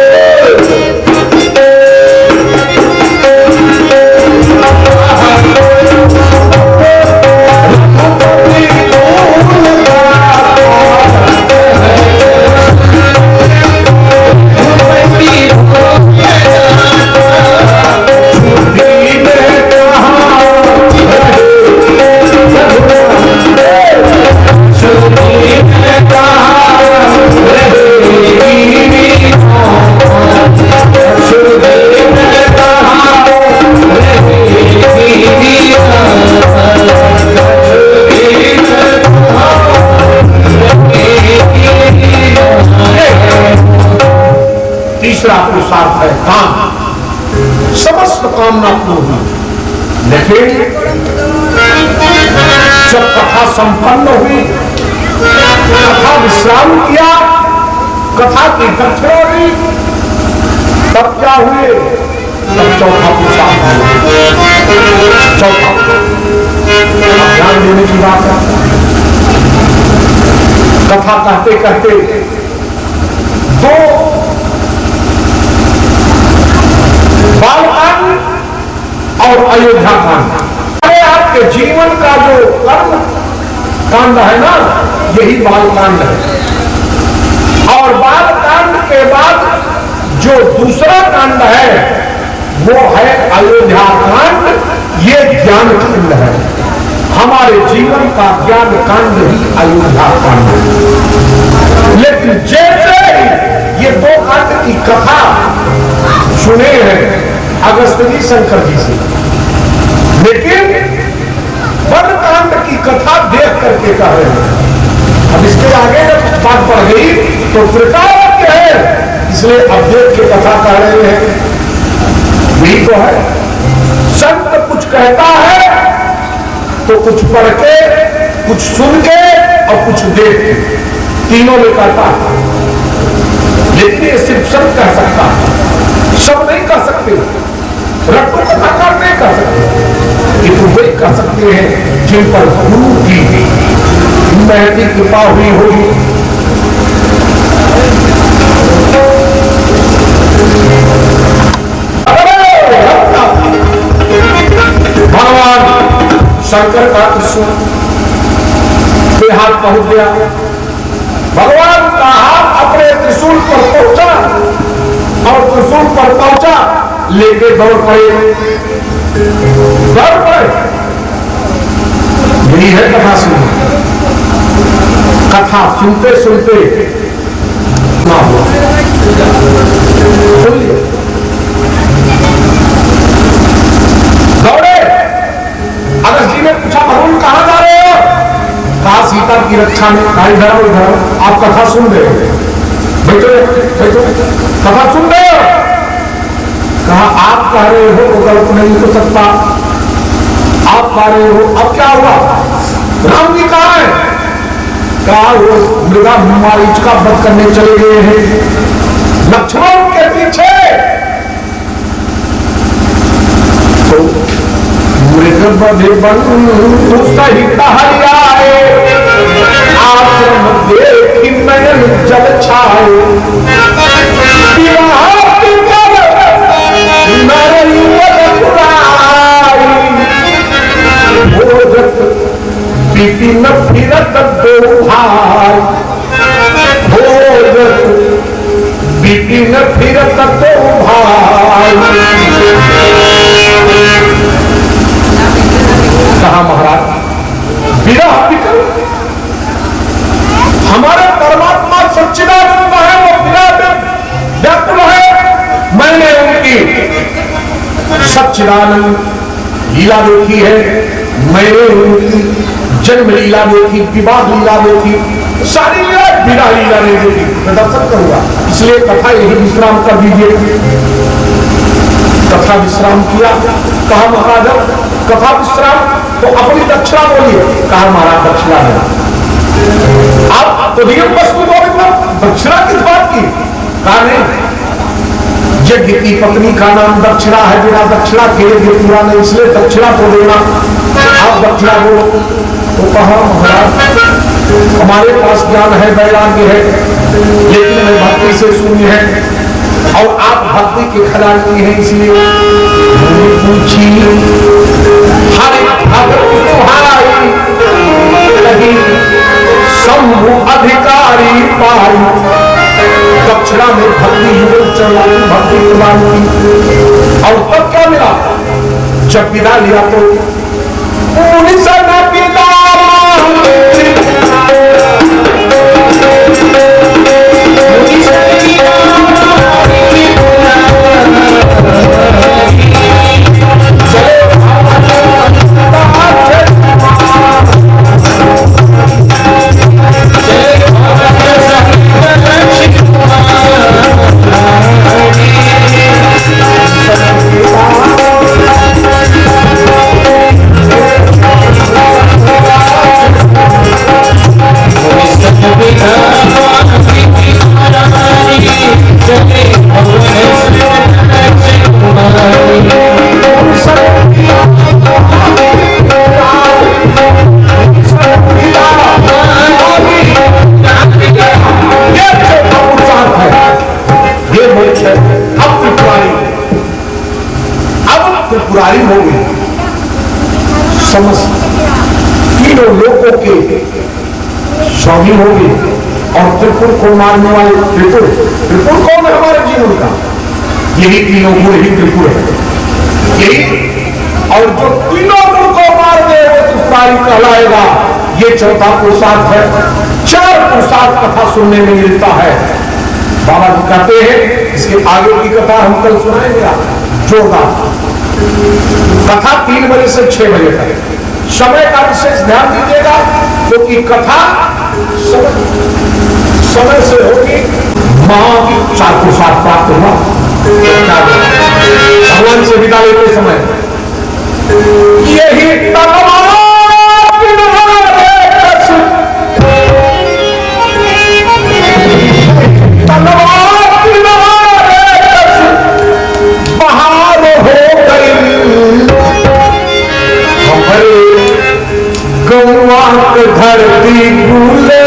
तीसरा पुरुषार्थ है काम, समस्त कामना पूर्ण। लेकिन जब कथा संपन्न हुई, कथा विश्राम किया, कथा की दक्षिणा दी, तब क्या हुए? तब चौथा पुरुषार्थ हुआ। चौथा ध्यान देने की बात है। कथा कहते कहते दो बालकांड और अयोध्या कांड, आपके जीवन का जो कर्म कांड है ना, यही बालकांड है। और बालकांड के बाद जो दूसरा कांड है वो है अयोध्या कांड। ये ज्ञान कांड है, हमारे जीवन का ज्ञान कांड ही अयोध्या कांड है। लेकिन जैसे ये दो कांड की कथा सुने हैं अगस्त जी, शंकर जी से, लेकिन वन कांड की कथा देख करके कह रहे हैं। अब इसके आगे जब बात बढ़ गई तो त्रिकाल है, इसलिए अब देख के कथा कह रहे हैं। यही तो है, संत कुछ कहता है तो कुछ पढ़ के, कुछ सुन के और कुछ देख के, तीनों में कहता है। लेकिन ये सिर्फ संत कह सकता है, सब नहीं कह सकते, रट्टू कथाकार नहीं कह सकते। ये तो वही कह सकते हैं जिन पर गुरु की महती कृपा हुई होगी। भगवान शंकर का त्रिशूल पे हाथ पहुंच गया, भगवान का हाथ अपने त्रिशूल पर पहुंचा और त्रिशूल पर पहुंचा, लेके दौड़ पड़े। यही है कथा सुनना। कथा सुनते सुनते ना हुआ, सुन लिया, दौड़े। अगस्त जी ने पूछा अरुण कहां जा रहे हो? कहा सीता की रक्षा में। कहा इधर इधर, आप कथा सुन रहे हो? बैठो बैठो, कथा सुन रहे हो? कहा आप कह रहे हो तो गलत नहीं हो सकता, आप कह रहे हो। अब क्या हुआ? राम जी कहा है? कहा वो मृगा मारीच का वध करने चले गए हैं, लक्ष्मण के पीछे। तो मृग बधे बन सहित हरियाए, आश्रम देखी नयन जल छाए। पीटी न फिरत दो भाई, पीटी न फिरत दो भाई। कहा महाराज विरह विकल, हमारे परमात्मा सच्चिदानंद है, वो विरह व्याकुल है। मैंने उनकी सच्चिदानंद लीला देखी है, मैंने उनकी जन्म लीला देखी, विवाह लीला देखी, सारी लीला विरह लीला नहीं देखी। मैं दर्शन करूंगा, इसलिए कथा यही विश्राम कर दीजिए। कथा विश्राम किया। कहा महाराज कथा विश्राम, तो अपनी दक्षिणा बोलिए। कहा महाराज दक्षिणा देना। आप तो नियम वस्तु बोले, दक्षिणा किस बात की? कहा नहीं, यज्ञ की पत्नी का नाम दक्षिणा है, बिना दक्षिणा के यज्ञ पूरा नहीं, इसलिए दक्षिणा तो देना। आप दक्षिणा बोलो। तो कहा महाराज हमारे पास ज्ञान है, वैराग्य है, लेकिन मैं भक्ति से शून्य है और आप भक्ति के खजानी हैं, इसलिए पूछी हरि भगत तुम्हारी कहीं शंभु अधिकारी पाई। दक्षिणा में भक्ति युगल चढ़ाई, भक्ति प्रदान की। और तब क्या मिला? जब विदा लिया तो त्रिपुरारी हो गई। समस्त तीनों लोगों के स्वामी हो गए और त्रिपुर को मारने वाले त्रिपुर। त्रिपुर कौन है? हमारे जीवन का यही तीनों गुण ही त्रिपुर है, यही। और जो तीनों गुण को मार दे वो त्रिपुरारी कहलाएगा। ये चौथा पुरुषार्थ है। चार पुरुषार्थ कथा सुनने में मिलता है। बाबा जी कहते हैं, इसके आगे की कथा हम कल सुनाएंगे। जोरदार कथा 3 बजे से 6 बजे तक। समय का विशेष ध्यान दीजिएगा, क्योंकि कथा समय से होगी। मां 4 को 7 प्राप्त हुआ भगवान से विदा लेते समय, यही बहार हो गई हमारे गौवा धरती भूले